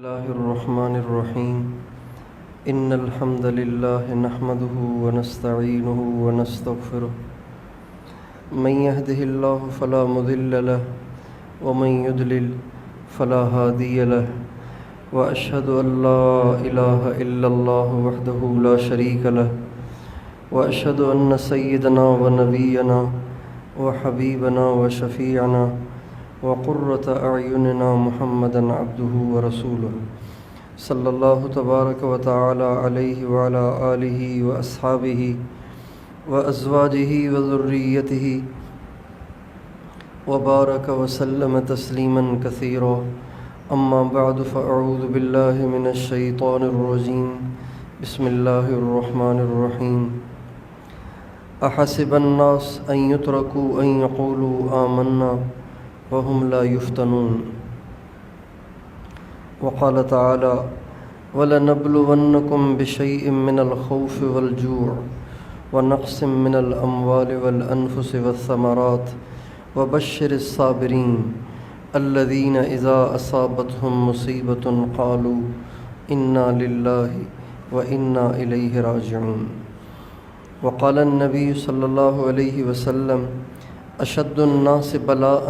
الله الرحمن الرحيم إن الحمد لله نحمده ونستعينه ونستغفره من يهده الله فلا مضل له ومن يضلل فلا هادي له وأشهد أن لا إله إلا الله وحده لا شريك له وأشهد أن سيدنا ونبينا وحبيبنا وشفيعنا وقرة أعيننا محمدًا عبده ورسوله صلى الله تبارك وتعالى عليه وعلى آله وأصحابه وأزواجه وذريته وبارك وسلم تسليمًا كثيرا أما بعد فأعوذ بالله من الشيطان الرجيم بسم الله الرحمن الرحيم أحسب الناس أن يتركوا أن يقولوا آمنا وهم لا يفتنون وقال تعالى وَلَنَبْلُوَنَّكُمْ بِشَيْءٍ مِّنَ الْخَوْفِ وَالْجُوعِ وَنَقْصٍ مِّنَ الْأَمْوَالِ وَالْأَنفُسِ وَالثَّمَرَاتِ وَبَشِّرِ الصَّابِرِينَ الَّذِينَ إِذَا أَصَابَتْهُم مُّصِيبَةٌ قَالُوا إِنَّا لِلَّهِ وَإِنَّا إِلَيْهِ رَاجِعُونَ وقال النبي صلى الله عليه وسلم أشد الناس بلاءً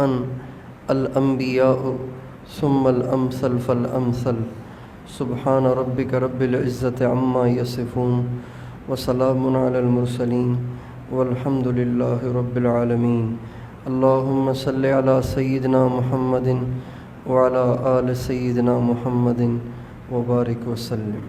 الأنبياء ثم الأمثل فالأمثل سبحان ربك رب العزة عما يصفون وسلام على المرسلين والحمد لله رب العالمين اللهم صل على سيدنا محمد وعلى آل سيدنا محمد وبارك وسلم.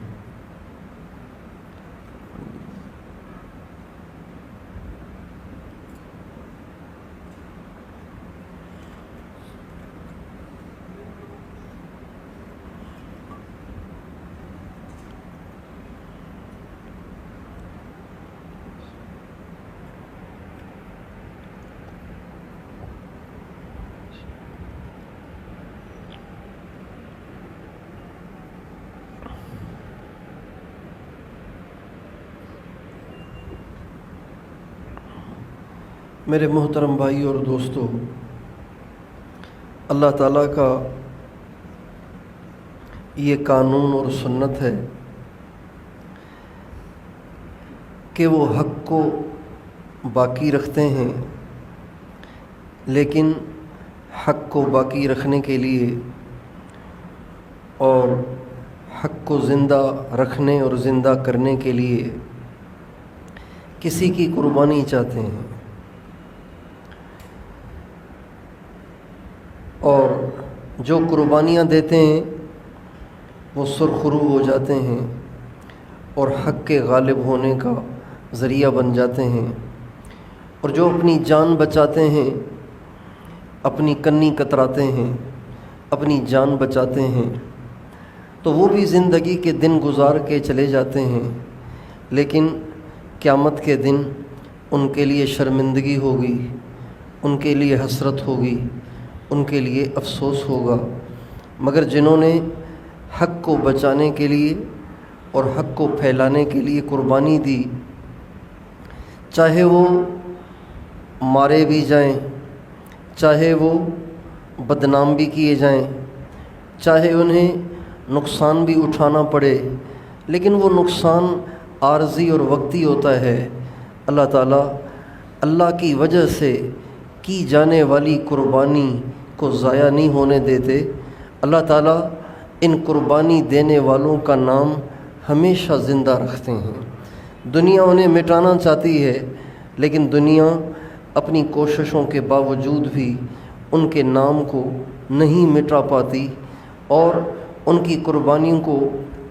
میرے محترم بھائی اور دوستو، اللہ تعالیٰ کا یہ قانون اور سنت ہے کہ وہ حق کو باقی رکھتے ہیں، لیکن حق کو باقی رکھنے کے لیے اور حق کو زندہ رکھنے اور زندہ کرنے کے لیے کسی کی قربانی چاہتے ہیں، اور جو قربانیاں دیتے ہیں وہ سرخرو ہو جاتے ہیں اور حق کے غالب ہونے کا ذریعہ بن جاتے ہیں، اور جو اپنی جان بچاتے ہیں، اپنی کنی کتراتے ہیں، اپنی جان بچاتے ہیں، تو وہ بھی زندگی کے دن گزار کے چلے جاتے ہیں، لیکن قیامت کے دن ان کے لیے شرمندگی ہوگی، ان کے لیے حسرت ہوگی، ان کے لیے افسوس ہوگا۔ مگر جنہوں نے حق کو بچانے کے لیے اور حق کو پھیلانے کے لیے قربانی دی، چاہے وہ مارے بھی جائیں، چاہے وہ بدنام بھی کیے جائیں، چاہے انہیں نقصان بھی اٹھانا پڑے، لیکن وہ نقصان عارضی اور وقتی ہوتا ہے۔ اللہ تعالیٰ اللہ کی وجہ سے کی جانے والی قربانی کو ضائع نہیں ہونے دیتے۔ اللہ تعالیٰ ان قربانی دینے والوں کا نام ہمیشہ زندہ رکھتے ہیں۔ دنیا انہیں مٹانا چاہتی ہے، لیکن دنیا اپنی کوششوں کے باوجود بھی ان کے نام کو نہیں مٹا پاتی، اور ان کی قربانیوں کو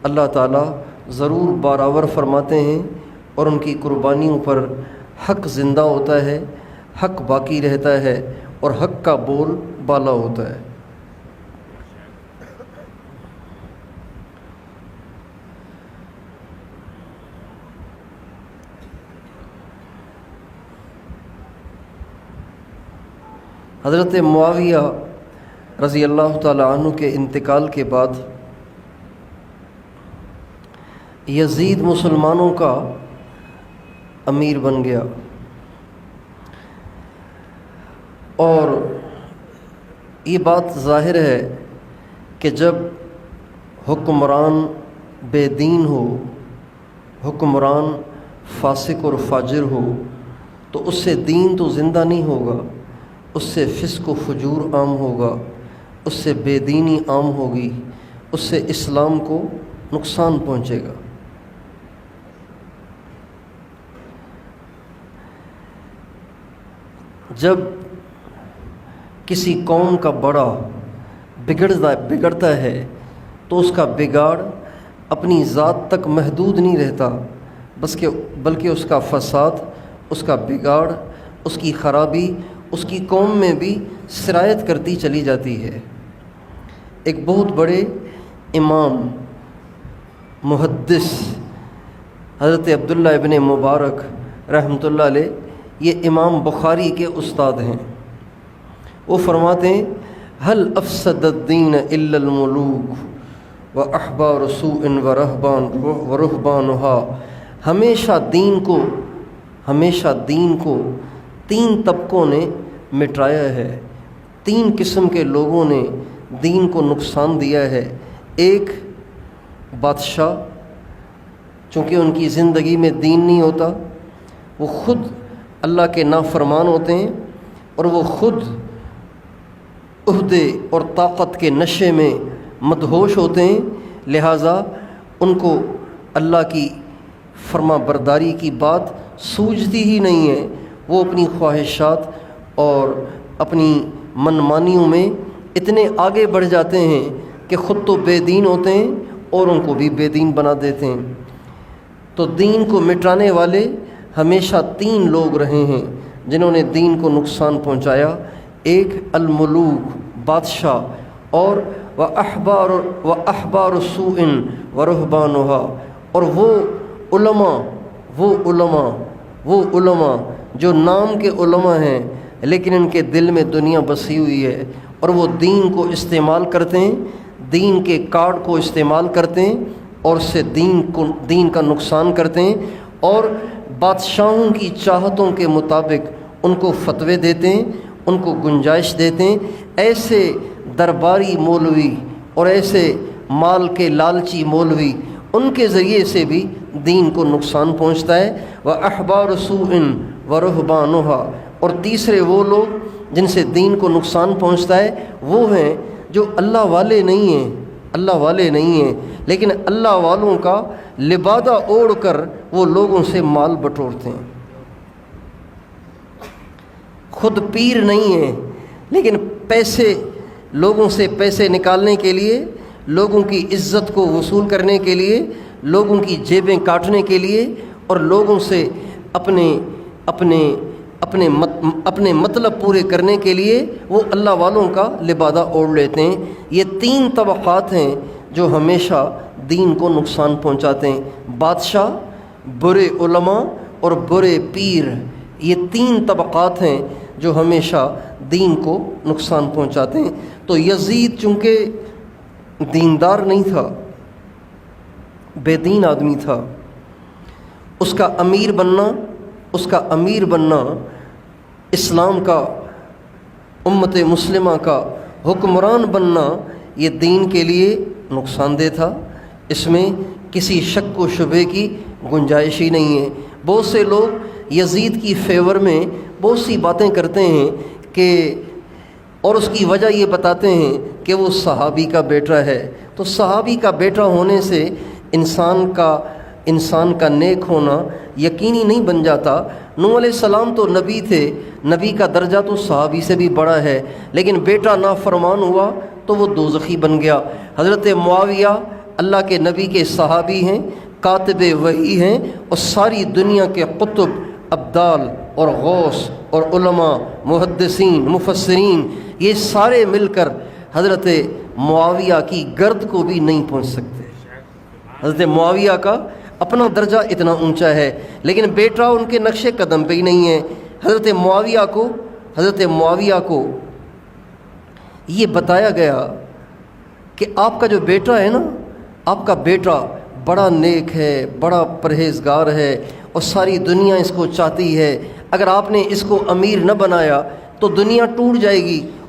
اللہ تعالیٰ ضرور برابر فرماتے ہیں، اور ان کی قربانیوں پر حق زندہ ہوتا ہے، حق باقی رہتا ہے، اور حق کا بول بالا ہوتا ہے۔ حضرت معاویہ رضی اللہ تعالی عنہ کے انتقال کے بعد یزید مسلمانوں کا امیر بن گیا، اور یہ بات ظاہر ہے کہ جب حکمران بے دین ہو، حکمران فاسق اور فاجر ہو تو اس سے دین تو زندہ نہیں ہوگا، اس سے فسق و فجور عام ہوگا، اس سے بے دینی عام ہوگی، اس سے اسلام کو نقصان پہنچے گا۔ جب کسی قوم کا بڑا بگڑتا ہے تو اس کا بگاڑ اپنی ذات تک محدود نہیں رہتا، بلکہ اس کا فساد، اس کا بگاڑ، اس کی خرابی اس کی قوم میں بھی سرایت کرتی چلی جاتی ہے۔ ایک بہت بڑے امام محدث حضرت عبداللہ ابن مبارک رحمۃ اللہ علیہ، یہ امام بخاری کے استاد ہیں۔ وہ فرماتے ہیں هل افسد الدین الا الملوک واحبار سوء ورهبانها، ہمیشہ دین کو تین طبقوں نے مٹایا ہے، تین قسم کے لوگوں نے دین کو نقصان دیا ہے۔ ایک بادشاہ، چونکہ ان کی زندگی میں دین نہیں ہوتا، وہ خود اللہ کے نافرمان ہوتے ہیں اور وہ خود عہدے اور طاقت کے نشے میں مدہوش ہوتے ہیں، لہٰذا ان کو اللہ کی فرما برداری کی بات سوجتی ہی نہیں ہے۔ وہ اپنی خواہشات اور اپنی منمانیوں میں اتنے آگے بڑھ جاتے ہیں کہ خود تو بے دین ہوتے ہیں اور ان کو بھی بے دین بنا دیتے ہیں۔ تو دین کو مٹانے والے ہمیشہ تین لوگ رہے ہیں جنہوں نے دین کو نقصان پہنچایا۔ ایک الملوک، بادشاہ، اور احبار سوء ورهبانها، اور وہ علماء جو نام کے علماء ہیں لیکن ان کے دل میں دنیا بسی ہوئی ہے، اور وہ دین کو استعمال کرتے ہیں، دین کے کارڈ کو استعمال کرتے ہیں اور اس سے دین کا نقصان کرتے ہیں، اور بادشاہوں کی چاہتوں کے مطابق ان کو فتوے دیتے ہیں، ان کو گنجائش دیتے ہیں۔ ایسے درباری مولوی اور ایسے مال کے لالچی مولوی، ان کے ذریعے سے بھی دین کو نقصان پہنچتا ہے۔ وَأَحْبَارُ سُوءٍ وَرُهْبَانُهَا، اور تیسرے وہ لوگ جن سے دین کو نقصان پہنچتا ہے وہ ہیں جو اللہ والے نہیں ہیں لیکن اللہ والوں کا لبادہ اوڑھ کر وہ لوگوں سے مال بٹورتے ہیں۔ خود پیر نہیں ہیں لیکن لوگوں سے پیسے نکالنے کے لیے، لوگوں کی عزت کو وصول کرنے کے لیے، لوگوں کی جیبیں کاٹنے کے لیے اور لوگوں سے اپنے مطلب پورے کرنے کے لیے وہ اللہ والوں کا لبادہ اوڑھ لیتے ہیں۔ یہ تین طبقات ہیں جو ہمیشہ دین کو نقصان پہنچاتے ہیں، بادشاہ، برے علماء اور برے پیر۔ یہ تین طبقات ہیں جو ہمیشہ دین کو نقصان پہنچاتے ہیں۔ تو یزید چونکہ دیندار نہیں تھا، بے دین آدمی تھا، اس کا امیر بننا اسلام کا، امت مسلمہ کا حکمران بننا، یہ دین کے لیے نقصان دہ تھا، اس میں کسی شک و شبے کی گنجائش ہی نہیں ہے۔ بہت سے لوگ یزید کی فیور میں بہت سی باتیں کرتے ہیں اور اس کی وجہ یہ بتاتے ہیں کہ وہ صحابی کا بیٹا ہے۔ تو صحابی کا بیٹا ہونے سے انسان کا نیک ہونا یقینی نہیں بن جاتا۔ نوح علیہ السلام تو نبی تھے، نبی کا درجہ تو صحابی سے بھی بڑا ہے، لیکن بیٹا نافرمان ہوا تو وہ دوزخی بن گیا۔ حضرت معاویہ اللہ کے نبی کے صحابی ہیں، کاتب وحی ہیں، اور ساری دنیا کے قطب، ابدال اور غوث اور علماء، محدثین، مفسرین، یہ سارے مل کر حضرت معاویہ کی گرد کو بھی نہیں پہنچ سکتے۔ حضرت معاویہ کا اپنا درجہ اتنا اونچا ہے لیکن بیٹا ان کے نقش قدم پہ ہی نہیں ہے۔ حضرت معاویہ کو یہ بتایا گیا کہ آپ کا جو بیٹا ہے نا، آپ کا بیٹا بڑا نیک ہے، بڑا پرہیزگار ہے اور ساری دنیا اس کو چاہتی ہے، اگر آپ نے اس کو امیر نہ بنایا تو دنیا ٹوٹ جائے گی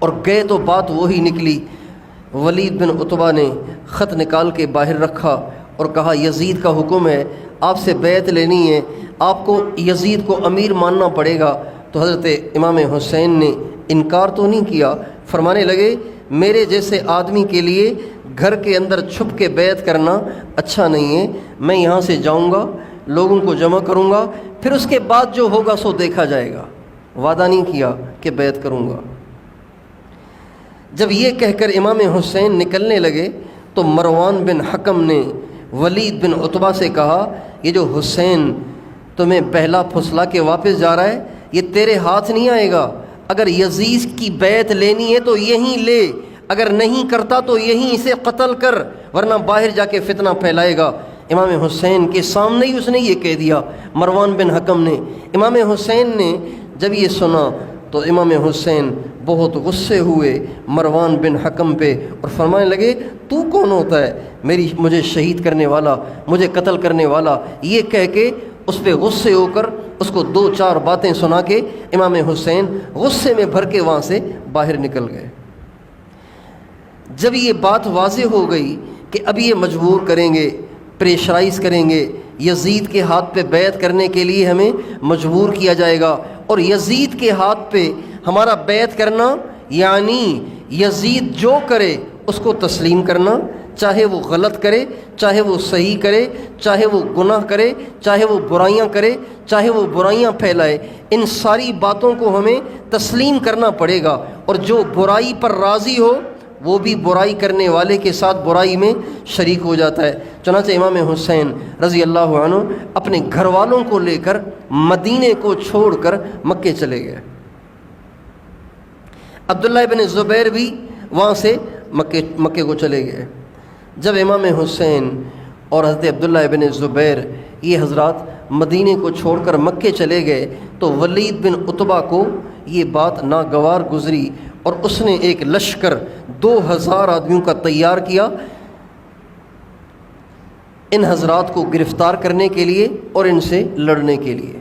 اور گئے تو بات وہی نکلی۔ ولید بن عتبہ نے خط نکال کے باہر رکھا اور کہا یزید کا حکم ہے، آپ سے بیعت لینی ہے، آپ کو یزید کو امیر ماننا پڑے گا۔ تو حضرت امام حسین نے انکار تو نہیں کیا، فرمانے لگے میرے جیسے آدمی کے لیے گھر کے اندر چھپ کے بیعت کرنا اچھا نہیں ہے، میں یہاں سے جاؤں گا، لوگوں کو جمع کروں گا، پھر اس کے بعد جو ہوگا سو دیکھا جائے گا۔ وعدہ نہیں کیا کہ بیعت کروں گا۔ جب یہ کہہ کر امام حسین نکلنے لگے تو مروان بن حکم نے ولید بن عتبہ سے کہا یہ جو حسین تمہیں پہلا پھسلا کے واپس جا رہا ہے یہ تیرے ہاتھ نہیں آئے گا، اگر یزید کی بیعت لینی ہے تو یہیں لے، اگر نہیں کرتا تو یہیں اسے قتل کر، ورنہ باہر جا کے فتنہ پھیلائے گا۔ امام حسین کے سامنے ہی اس نے یہ کہہ دیا، مروان بن حکم نے۔ امام حسین نے جب یہ سنا تو امام حسین بہت غصے ہوئے مروان بن حکم پہ اور فرمانے لگے تو کون ہوتا ہے مجھے شہید کرنے والا، مجھے قتل کرنے والا؟ یہ کہہ کے اس پہ غصے ہو کر اس کو 2-4 باتیں سنا کے امام حسین غصے میں بھر کے وہاں سے باہر نکل گئے۔ جب یہ بات واضح ہو گئی کہ اب یہ مجبور کریں گے، پریشرائز کریں گے، یزید کے ہاتھ پہ بیعت کرنے کے لیے ہمیں مجبور کیا جائے گا، اور یزید کے ہاتھ پہ ہمارا بیعت کرنا یعنی یزید جو کرے اس کو تسلیم کرنا، چاہے وہ غلط کرے، چاہے وہ صحیح کرے، چاہے وہ گناہ کرے، چاہے وہ برائیاں کرے، چاہے وہ برائیاں پھیلائے، ان ساری باتوں کو ہمیں تسلیم کرنا پڑے گا، اور جو برائی پر راضی ہو وہ بھی برائی کرنے والے کے ساتھ برائی میں شریک ہو جاتا ہے۔ چنانچہ امام حسین رضی اللہ عنہ اپنے گھر والوں کو لے کر مدینے کو چھوڑ کر مکے چلے گئے۔ عبداللہ بن زبیر بھی وہاں سے مکے کو چلے گئے۔ جب امام حسین اور حضرت عبداللہ بن زبیر یہ حضرات مدینے کو چھوڑ کر مکے چلے گئے تو ولید بن عتبہ کو یہ بات ناگوار گزری، اور اس نے ایک لشکر 2000 آدمیوں کا تیار کیا ان حضرات کو گرفتار کرنے کے لیے اور ان سے لڑنے کے لیے۔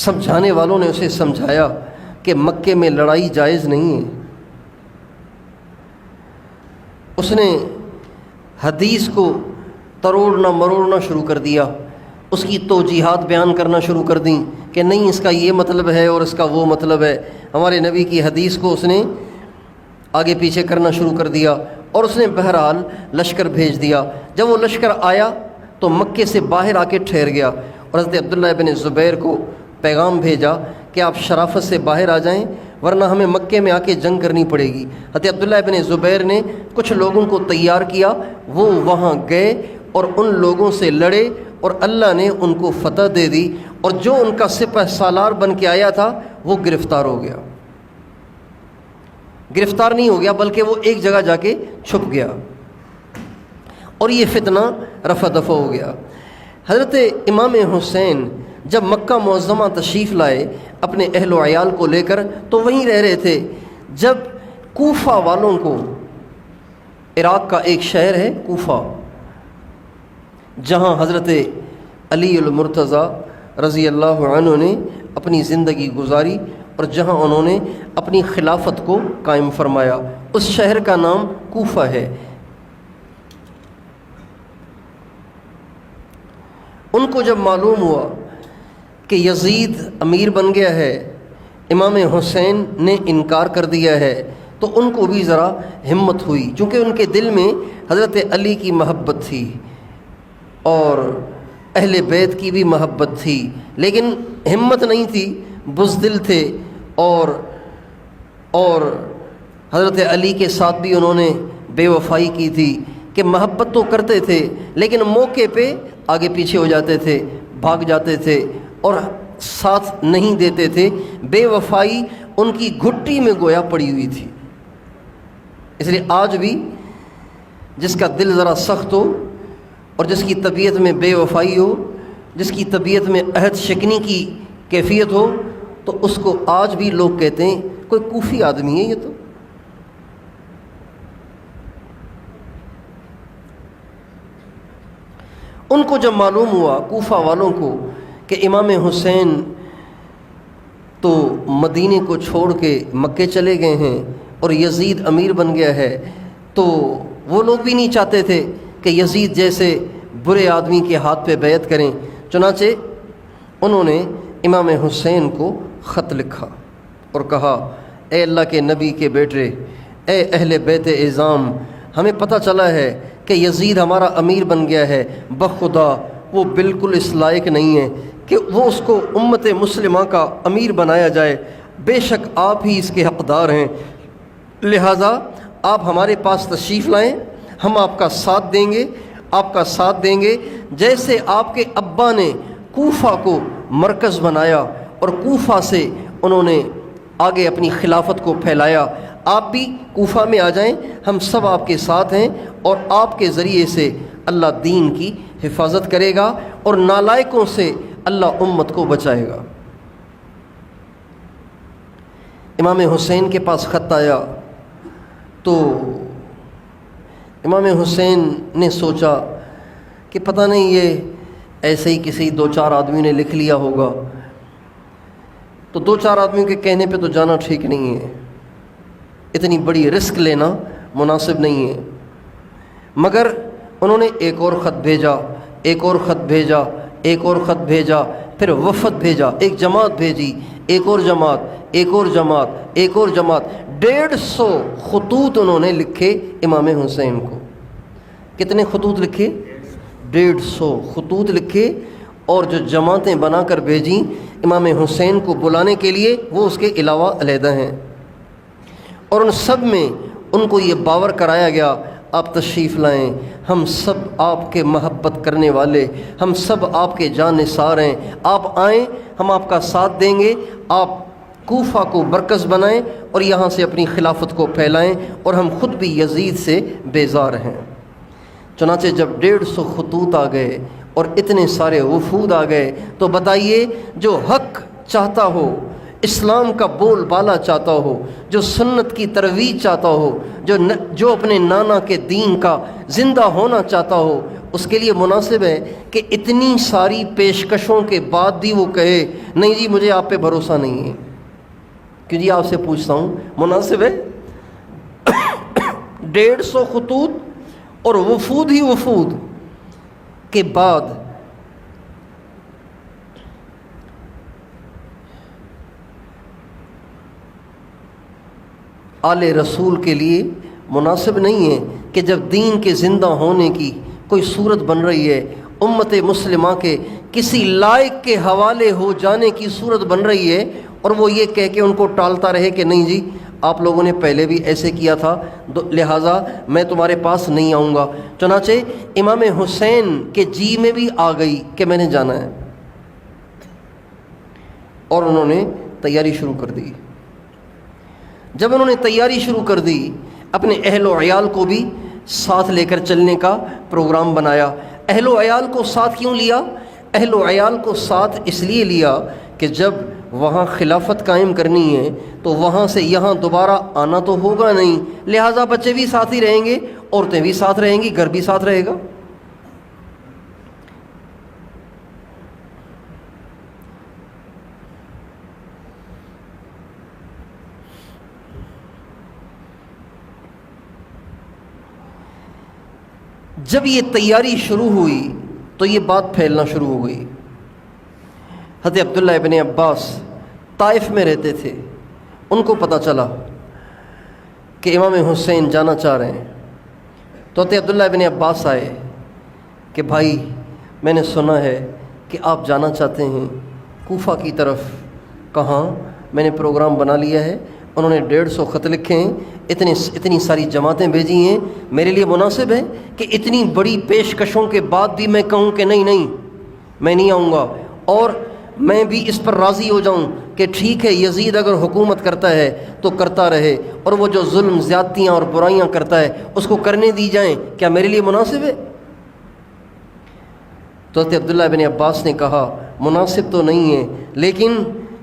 سمجھانے والوں نے اسے سمجھایا کہ مکے میں لڑائی جائز نہیں ہے۔ اس نے حدیث کو تروڑنا مروڑنا شروع کر دیا، اس کی توجیحات بیان کرنا شروع کر دیں کہ نہیں اس کا یہ مطلب ہے اور اس کا وہ مطلب ہے۔ ہمارے نبی کی حدیث کو اس نے آگے پیچھے کرنا شروع کر دیا، اور اس نے بہرحال لشکر بھیج دیا۔ جب وہ لشکر آیا تو مکے سے باہر آ کے ٹھہر گیا، اور حضرت عبداللہ بن زبیر کو پیغام بھیجا کہ آپ شرافت سے باہر آ جائیں ورنہ ہمیں مکے میں آ کے جنگ کرنی پڑے گی۔ حضرت عبداللہ بن زبیر نے کچھ لوگوں کو تیار کیا، وہ وہاں گئے اور ان لوگوں سے لڑے، اور اللہ نے ان کو فتح دے دی، اور جو ان کا سپہ سالار بن کے آیا تھا وہ گرفتار ہو گیا۔ گرفتار نہیں ہو گیا بلکہ وہ ایک جگہ جا کے چھپ گیا، اور یہ فتنہ رفع دفع ہو گیا۔ حضرت امام حسین جب مکہ معظمہ تشریف لائے اپنے اہل و عیال کو لے کر تو وہیں رہ رہے تھے، جب کوفہ والوں کو، عراق کا ایک شہر ہے کوفہ جہاں حضرت علی المرتضیٰ رضی اللہ عنہ نے اپنی زندگی گزاری اور جہاں انہوں نے اپنی خلافت کو قائم فرمایا، اس شہر کا نام کوفہ ہے۔ ان کو جب معلوم ہوا کہ یزید امیر بن گیا ہے، امام حسین نے انکار کر دیا ہے، تو ان کو بھی ذرا ہمت ہوئی، چونکہ ان کے دل میں حضرت علی کی محبت تھی اور اہل بیت کی بھی محبت تھی، لیکن ہمت نہیں تھی، بزدل تھے، اور حضرت علی کے ساتھ بھی انہوں نے بے وفائی کی تھی کہ محبت تو کرتے تھے لیکن موقع پہ آگے پیچھے ہو جاتے تھے، بھاگ جاتے تھے اور ساتھ نہیں دیتے تھے۔ بے وفائی ان کی گھٹی میں گویا پڑی ہوئی تھی۔ اس لیے آج بھی جس کا دل ذرا سخت ہو اور جس کی طبیعت میں بے وفائی ہو، جس کی طبیعت میں عہد شکنی کی کیفیت ہو، تو اس کو آج بھی لوگ کہتے ہیں کوئی کوفی آدمی ہے یہ تو۔ ان کو جب معلوم ہوا کوفہ والوں کو کہ امام حسین تو مدینے کو چھوڑ کے مکے چلے گئے ہیں اور یزید امیر بن گیا ہے، تو وہ لوگ بھی نہیں چاہتے تھے کہ یزید جیسے برے آدمی کے ہاتھ پہ بیعت کریں۔ چنانچہ انہوں نے امام حسین کو خط لکھا اور کہا، اے اللہ کے نبی کے بیٹے، اے اہل بیت اعظام، ہمیں پتہ چلا ہے کہ یزید ہمارا امیر بن گیا ہے، بخدا وہ بالکل اس لائق نہیں ہے کہ وہ اس کو امت مسلمہ کا امیر بنایا جائے، بے شک آپ ہی اس کے حقدار ہیں، لہٰذا آپ ہمارے پاس تشریف لائیں، ہم آپ کا ساتھ دیں گے، آپ کا ساتھ دیں گے۔ جیسے آپ کے ابا نے کوفہ کو مرکز بنایا اور کوفہ سے انہوں نے آگے اپنی خلافت کو پھیلایا، آپ بھی کوفہ میں آ جائیں، ہم سب آپ کے ساتھ ہیں اور آپ کے ذریعے سے اللہ دین کی حفاظت کرے گا اور نالائقوں سے اللہ امت کو بچائے گا۔ امام حسین کے پاس خط آیا تو امام حسین نے سوچا کہ پتہ نہیں یہ ایسے ہی کسی 2-4 آدمی نے لکھ لیا ہوگا، تو 2-4 آدمیوں کے کہنے پہ تو جانا ٹھیک نہیں ہے، اتنی بڑی رسک لینا مناسب نہیں ہے۔ مگر انہوں نے ایک اور خط بھیجا، ایک اور خط بھیجا، ایک اور خط بھیجا، پھر وفد بھیجا، ایک جماعت بھیجی، ایک اور جماعت، ایک اور جماعت، ایک اور جماعت، 150 خطوط انہوں نے لکھے امام حسین کو۔ کتنے خطوط لکھے؟ 150 خطوط لکھے، اور جو جماعتیں بنا کر بھیجیں امام حسین کو بلانے کے لیے، وہ اس کے علاوہ علیحدہ ہیں، اور ان سب میں ان کو یہ باور کرایا گیا آپ تشریف لائیں، ہم سب آپ کے محبت کرنے والے، ہم سب آپ کے جان نثار ہیں، آپ آئیں، ہم آپ کا ساتھ دیں گے، آپ کوفہ کو مرکز بنائیں اور یہاں سے اپنی خلافت کو پھیلائیں، اور ہم خود بھی یزید سے بیزار ہیں۔ چنانچہ جب 150 خطوط آ گئے اور اتنے سارے وفود آ گئے، تو بتائیے جو حق چاہتا ہو، اسلام کا بول بالا چاہتا ہو، جو سنت کی ترویج چاہتا ہو، جو اپنے نانا کے دین کا زندہ ہونا چاہتا ہو، اس کے لیے مناسب ہے کہ اتنی ساری پیشکشوں کے بعد بھی وہ کہے نہیں جی مجھے آپ پہ بھروسہ نہیں ہے؟ کہ جی آپ سے پوچھتا ہوں، مناسب ہے؟ 150 خطوط اور وفود ہی وفود کے بعد آل رسول کے لیے مناسب نہیں ہے کہ جب دین کے زندہ ہونے کی کوئی صورت بن رہی ہے، امت مسلمہ کے کسی لائق کے حوالے ہو جانے کی صورت بن رہی ہے، اور وہ یہ کہہ کے ان کو ٹالتا رہے کہ نہیں جی آپ لوگوں نے پہلے بھی ایسے کیا تھا، لہٰذا میں تمہارے پاس نہیں آؤں گا۔ چنانچہ امام حسین کے جی میں بھی آ گئی کہ میں نے جانا ہے، اور انہوں نے تیاری شروع کر دی۔ جب انہوں نے تیاری شروع کر دی، اپنے اہل و عیال کو بھی ساتھ لے کر چلنے کا پروگرام بنایا۔ اہل و عیال کو ساتھ کیوں لیا؟ اہل و عیال کو ساتھ اس لیے لیا کہ جب وہاں خلافت قائم کرنی ہے تو وہاں سے یہاں دوبارہ آنا تو ہوگا نہیں، لہٰذا بچے بھی ساتھ ہی رہیں گے، عورتیں بھی ساتھ رہیں گی، گھر بھی ساتھ رہے گا۔ جب یہ تیاری شروع ہوئی تو یہ بات پھیلنا شروع ہو گئی۔ حضرت عبداللہ ابن عباس طائف میں رہتے تھے، ان کو پتہ چلا کہ امام حسین جانا چاہ رہے ہیں، تو حضرت عبداللہ ابن عباس آئے کہ بھائی میں نے سنا ہے کہ آپ جانا چاہتے ہیں کوفہ کی طرف۔ کہاں؟ میں نے پروگرام بنا لیا ہے، انہوں نے 150 خط لکھے ہیں، اتنی ساری جماعتیں بھیجی ہیں، میرے لیے مناسب ہے کہ اتنی بڑی پیشکشوں کے بعد بھی میں کہوں کہ نہیں میں نہیں آؤں گا، اور میں بھی اس پر راضی ہو جاؤں کہ ٹھیک ہے یزید اگر حکومت کرتا ہے تو کرتا رہے، اور وہ جو ظلم زیادتیاں اور برائیاں کرتا ہے اس کو کرنے دی جائیں، کیا میرے لیے مناسب ہے؟ تو حضرت عبداللہ ابن عباس نے کہا مناسب تو نہیں ہے، لیکن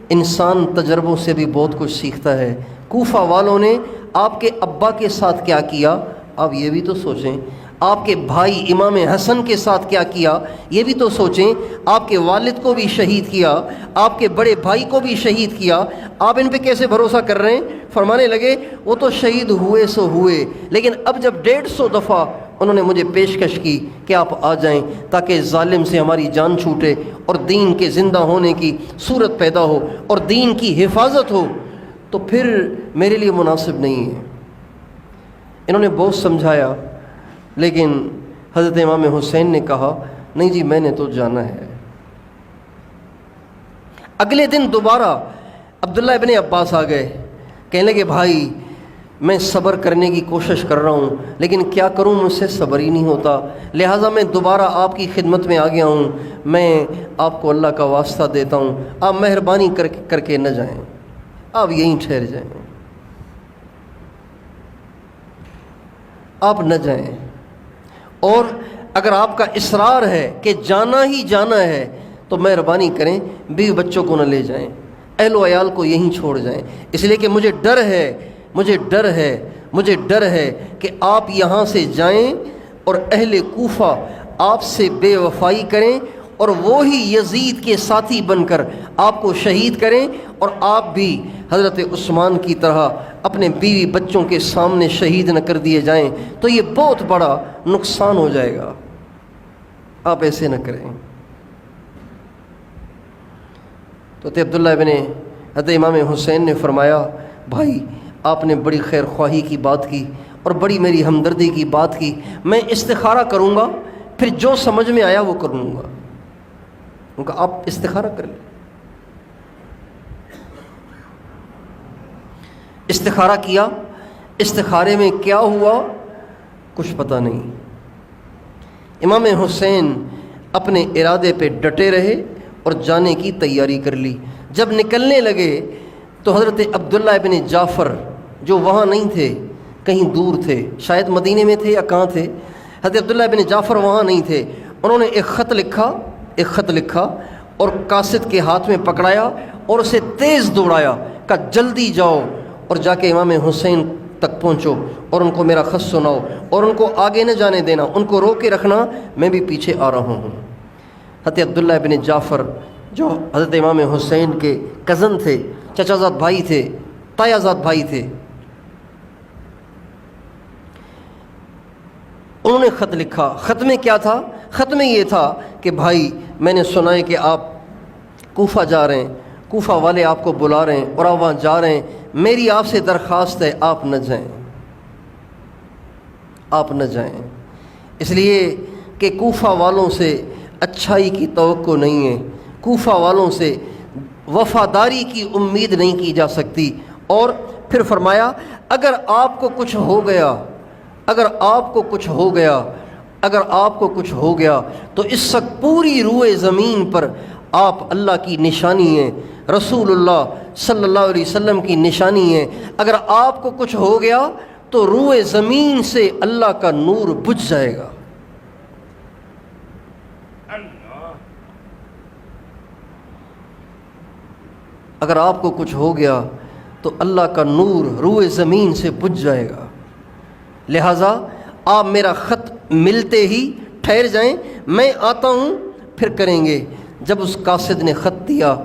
انسان تجربوں سے بھی بہت کچھ سیکھتا ہے۔ کوفہ والوں نے آپ کے ابا کے ساتھ کیا کیا، آپ یہ بھی تو سوچیں، آپ کے بھائی امام حسن کے ساتھ کیا کیا یہ بھی تو سوچیں۔ آپ کے والد کو بھی شہید کیا، آپ کے بڑے بھائی کو بھی شہید کیا، آپ ان پہ کیسے بھروسہ کر رہے ہیں؟ فرمانے لگے وہ تو شہید ہوئے سو ہوئے، لیکن اب جب 150 دفعہ انہوں نے مجھے پیشکش کی کہ آپ آ جائیں تاکہ ظالم سے ہماری جان چھوٹے اور دین کے زندہ ہونے کی صورت پیدا ہو اور دین کی حفاظت ہو، تو پھر میرے لیے مناسب نہیں ہے۔ انہوں نے بہت سمجھایا، لیکن حضرت امام حسین نے کہا نہیں جی میں نے تو جانا ہے۔ اگلے دن دوبارہ عبداللہ ابن عباس آ گئے، کہنے لگے بھائی میں صبر کرنے کی کوشش کر رہا ہوں لیکن کیا کروں، مجھ سے صبر ہی نہیں ہوتا، لہٰذا میں دوبارہ آپ کی خدمت میں آ گیا ہوں، میں آپ کو اللہ کا واسطہ دیتا ہوں، آپ مہربانی کر کے نہ جائیں، آپ یہیں ٹھہر جائیں، آپ نہ جائیں، اور اگر آپ کا اصرار ہے کہ جانا ہی جانا ہے تو مہربانی کریں بیوی بچوں کو نہ لے جائیں، اہل و عیال کو یہیں چھوڑ جائیں، اس لیے کہ مجھے ڈر ہے کہ آپ یہاں سے جائیں اور اہل کوفہ آپ سے بے وفائی کریں اور وہی یزید کے ساتھی بن کر آپ کو شہید کریں اور آپ بھی حضرت عثمان کی طرح اپنے بیوی بچوں کے سامنے شہید نہ کر دیے جائیں، تو یہ بہت بڑا نقصان ہو جائے گا، آپ ایسے نہ کریں۔ تو عبداللہ ابن حضرت امام حسین نے فرمایا بھائی آپ نے بڑی خیر خواہی کی بات کی اور بڑی میری ہمدردی کی بات کی، میں استخارہ کروں گا، پھر جو سمجھ میں آیا وہ کروں گا۔ ان کا آپ استخارہ کر لیں۔ استخارہ کیا، استخارے میں کیا ہوا کچھ پتہ نہیں۔ امام حسین اپنے ارادے پہ ڈٹے رہے اور جانے کی تیاری کر لی۔ جب نکلنے لگے تو حضرت عبداللہ ابن جعفر جو وہاں نہیں تھے، کہیں دور تھے، شاید مدینے میں تھے یا کہاں تھے، حضرت عبداللہ ابن جعفر وہاں نہیں تھے، انہوں نے ایک خط لکھا اور قاصد کے ہاتھ میں پکڑایا اور اسے تیز دوڑایا، کہا جلدی جاؤ اور جا کے امام حسین تک پہنچو اور ان کو میرا خط سناؤ اور ان کو آگے نہ جانے دینا، ان کو روک کے رکھنا، میں بھی پیچھے آ رہا ہوں۔ حضرت عبداللہ ابن جعفر جو حضرت امام حسین کے کزن تھے، چچا زاد بھائی تھے، تایا زاد بھائی تھے، انہوں نے خط لکھا۔ خط میں کیا تھا؟ خط میں یہ تھا کہ بھائی میں نے سنا ہے کہ آپ کوفہ جا رہے ہیں، کوفہ والے آپ کو بلا رہے ہیں اور آپ وہاں جا رہے ہیں، میری آپ سے درخواست ہے آپ نہ جائیں، آپ نہ جائیں، اس لیے کہ کوفہ والوں سے اچھائی کی توقع نہیں ہے، کوفہ والوں سے وفاداری کی امید نہیں کی جا سکتی۔ اور پھر فرمایا اگر آپ کو کچھ ہو گیا تو اس وقت پوری روئے زمین پر آپ اللہ کی نشانی ہیں، رسول اللہ صلی اللہ علیہ وسلم کی نشانی ہے، اگر آپ کو کچھ ہو گیا تو روئے زمین سے اللہ کا نور بجھ جائے گا۔ اگر آپ کو کچھ ہو گیا تو اللہ کا نور روئے زمین سے بجھ جائے گا، لہٰذا آپ میرا خط ملتے ہی ٹھہر جائیں، میں آتا ہوں پھر کریں گے۔ جب اس قاصد نے خط دیا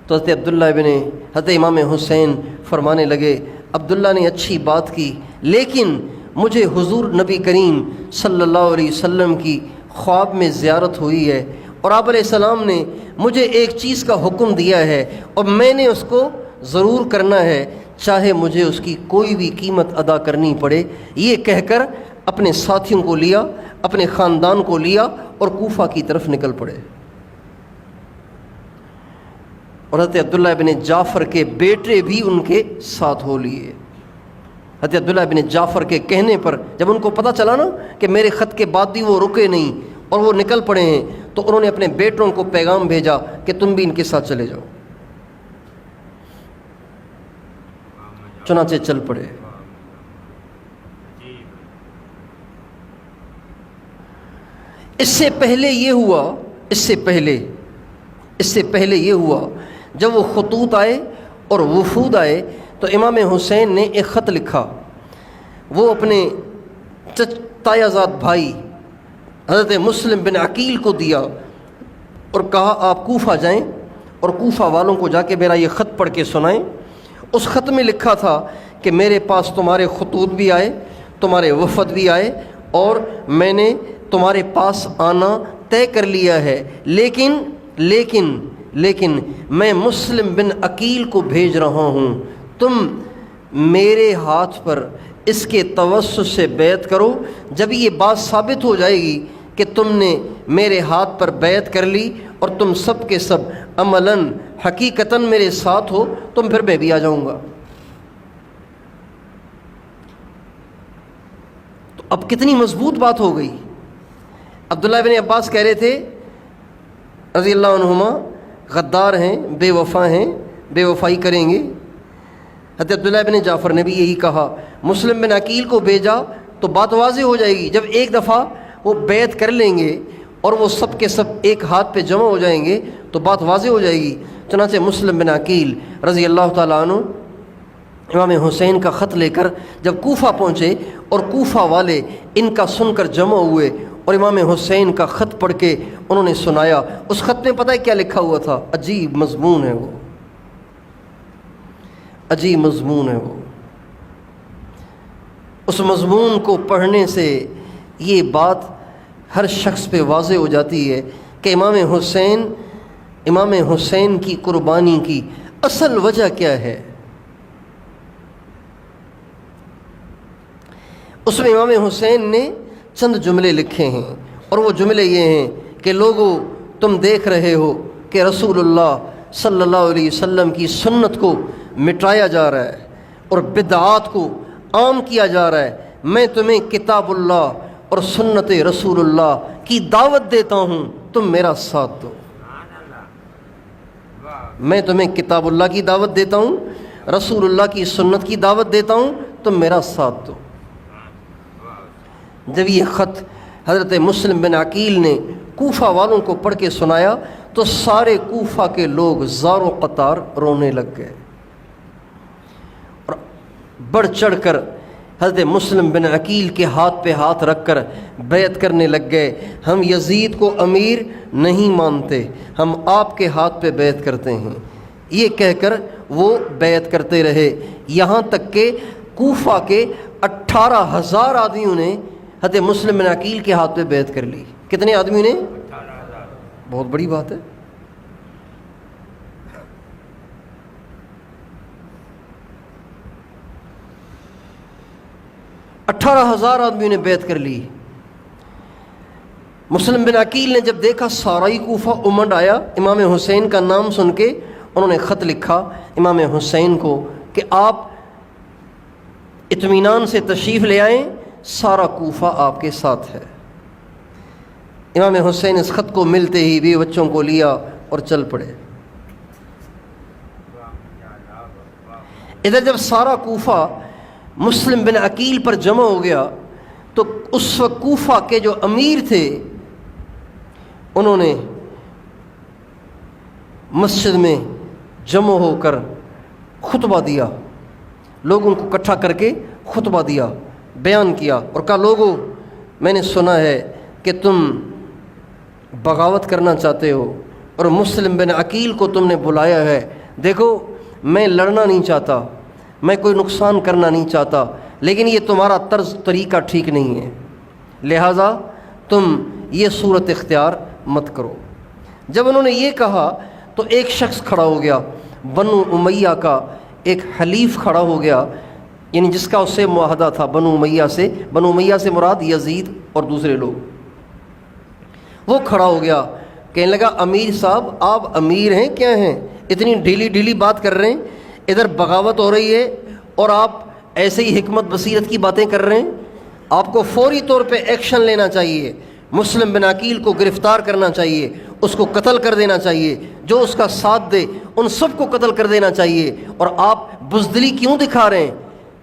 تو حضرت امام حسین فرمانے لگے عبداللہ نے اچھی بات کی، لیکن مجھے حضور نبی کریم صلی اللہ علیہ وسلم کی خواب میں زیارت ہوئی ہے اور آپ علیہ السلام نے مجھے ایک چیز کا حکم دیا ہے اور میں نے اس کو ضرور کرنا ہے، چاہے مجھے اس کی کوئی بھی قیمت ادا کرنی پڑے۔ یہ کہہ کر اپنے ساتھیوں کو لیا، اپنے خاندان کو لیا اور کوفہ کی طرف نکل پڑے۔ اور حضرت عبداللہ ابن جعفر کے بیٹے بھی ان کے ساتھ ہو لیے۔ حضرت عبداللہ ابن جعفر کے کہنے پر جب ان کو پتہ چلا نا کہ میرے خط کے بعد بھی وہ رکے نہیں اور وہ نکل پڑے ہیں، تو انہوں نے اپنے بیٹوں کو پیغام بھیجا کہ تم بھی ان کے ساتھ چلے جاؤ، چنانچہ چل پڑے۔ اس سے پہلے یہ ہوا جب وہ خطوط آئے اور وفود آئے تو امام حسین نے ایک خط لکھا، وہ اپنے تایازاد بھائی حضرت مسلم بن عقیل کو دیا اور کہا آپ کوفہ جائیں اور کوفہ والوں کو جا کے میرا یہ خط پڑھ کے سنائیں۔ اس خط میں لکھا تھا کہ میرے پاس تمہارے خطوط بھی آئے، تمہارے وفد بھی آئے، اور میں نے تمہارے پاس آنا طے کر لیا ہے، لیکن میں مسلم بن عقیل کو بھیج رہا ہوں، تم میرے ہاتھ پر اس کے توسط سے بیعت کرو۔ جب یہ بات ثابت ہو جائے گی کہ تم نے میرے ہاتھ پر بیعت کر لی اور تم سب کے سب عملاً حقیقتاً میرے ساتھ ہو، تم پھر میں بھی آ جاؤں گا۔ تو اب کتنی مضبوط بات ہو گئی۔ عبداللہ بن عباس کہہ رہے تھے رضی اللہ عنہما غدار ہیں، بے وفا ہیں، بے وفائی کریں گے۔ حضرت عبداللہ بن جعفر نے بھی یہی کہا، مسلم بن عقیل کو بھیجا تو بات واضح ہو جائے گی، جب ایک دفعہ وہ بیعت کر لیں گے اور وہ سب کے سب ایک ہاتھ پہ جمع ہو جائیں گے تو بات واضح ہو جائے گی۔ چنانچہ مسلم بن عقیل رضی اللہ تعالیٰ عنہ امام حسین کا خط لے کر جب کوفہ پہنچے اور کوفہ والے ان کا سن کر جمع ہوئے اور امام حسین کا خط پڑھ کے انہوں نے سنایا۔ اس خط میں پتہ ہے کیا لکھا ہوا تھا؟ عجیب مضمون ہے وہ، عجیب مضمون ہے وہ۔ اس مضمون کو پڑھنے سے یہ بات ہر شخص پہ واضح ہو جاتی ہے کہ امام حسین کی قربانی کی اصل وجہ کیا ہے۔ اس میں امام حسین نے چند جملے لکھے ہیں، اور وہ جملے یہ ہیں کہ لوگو تم دیکھ رہے ہو کہ رسول اللہ صلی اللہ علیہ وسلم کی سنت کو مٹایا جا رہا ہے اور بدعات کو عام کیا جا رہا ہے۔ میں تمہیں کتاب اللہ اور سنت رسول اللہ کی دعوت دیتا ہوں، تم میرا ساتھ دو۔ میں تمہیں کتاب اللہ کی دعوت دیتا ہوں، رسول اللہ کی سنت کی دعوت دیتا ہوں، تم میرا ساتھ دو۔ جب یہ خط حضرت مسلم بن عقیل نے کوفہ والوں کو پڑھ کے سنایا تو سارے کوفہ کے لوگ زار و قطار رونے لگ گئے اور بڑھ چڑھ کر حضرت مسلم بن عقیل کے ہاتھ پہ ہاتھ رکھ کر بیعت کرنے لگ گئے۔ ہم یزید کو امیر نہیں مانتے، ہم آپ کے ہاتھ پہ بیعت کرتے ہیں، یہ کہہ کر وہ بیعت کرتے رہے، یہاں تک کہ کوفہ کے 18,000 آدمیوں نے حضرت مسلم بن عقیل کے ہاتھ پہ بیعت کر لی۔ کتنے آدمی نے؟ بہت بڑی بات ہے۔ 18,000 آدمیوں نے بیعت کر لی۔ مسلم بن عقیل نے جب دیکھا سارا ہی کوفہ امنڈ آیا، امام حسین کا نام سن کے انہوں نے خط لکھا امام حسین کو کہ آپ اطمینان سے تشریف لے آئیں، سارا کوفہ آپ کے ساتھ ہے۔ امام حسین اس خط کو ملتے ہی بیوی بچوں کو لیا اور چل پڑے۔ ادھر جب سارا کوفہ مسلم بن عقیل پر جمع ہو گیا تو اس وقت کوفہ کے جو امیر تھے انہوں نے مسجد میں جمع ہو کر خطبہ دیا، لوگوں کو اکٹھا کر کے خطبہ دیا، بیان کیا اور کہا لوگوں میں نے سنا ہے کہ تم بغاوت کرنا چاہتے ہو اور مسلم بن عقیل کو تم نے بلایا ہے۔ دیکھو میں لڑنا نہیں چاہتا، میں کوئی نقصان کرنا نہیں چاہتا، لیکن یہ تمہارا طرز طریقہ ٹھیک نہیں ہے، لہٰذا تم یہ صورت اختیار مت کرو۔ جب انہوں نے یہ کہا تو ایک شخص کھڑا ہو گیا، بنو امیہ کا ایک حلیف کھڑا ہو گیا، یعنی جس کا اس سے معاہدہ تھا بنو امیہ سے مراد یزید اور دوسرے لوگ۔ وہ کھڑا ہو گیا، کہنے لگا امیر صاحب آپ امیر ہیں کیا ہیں، اتنی ڈھیلی بات کر رہے ہیں، ادھر بغاوت ہو رہی ہے اور آپ ایسے ہی حکمت بصیرت کی باتیں کر رہے ہیں، آپ کو فوری طور پہ ایکشن لینا چاہیے، مسلم بن عقیل کو گرفتار کرنا چاہیے، اس کو قتل کر دینا چاہیے، جو اس کا ساتھ دے ان سب کو قتل کر دینا چاہیے، اور آپ بزدلی کیوں دکھا رہے ہیں؟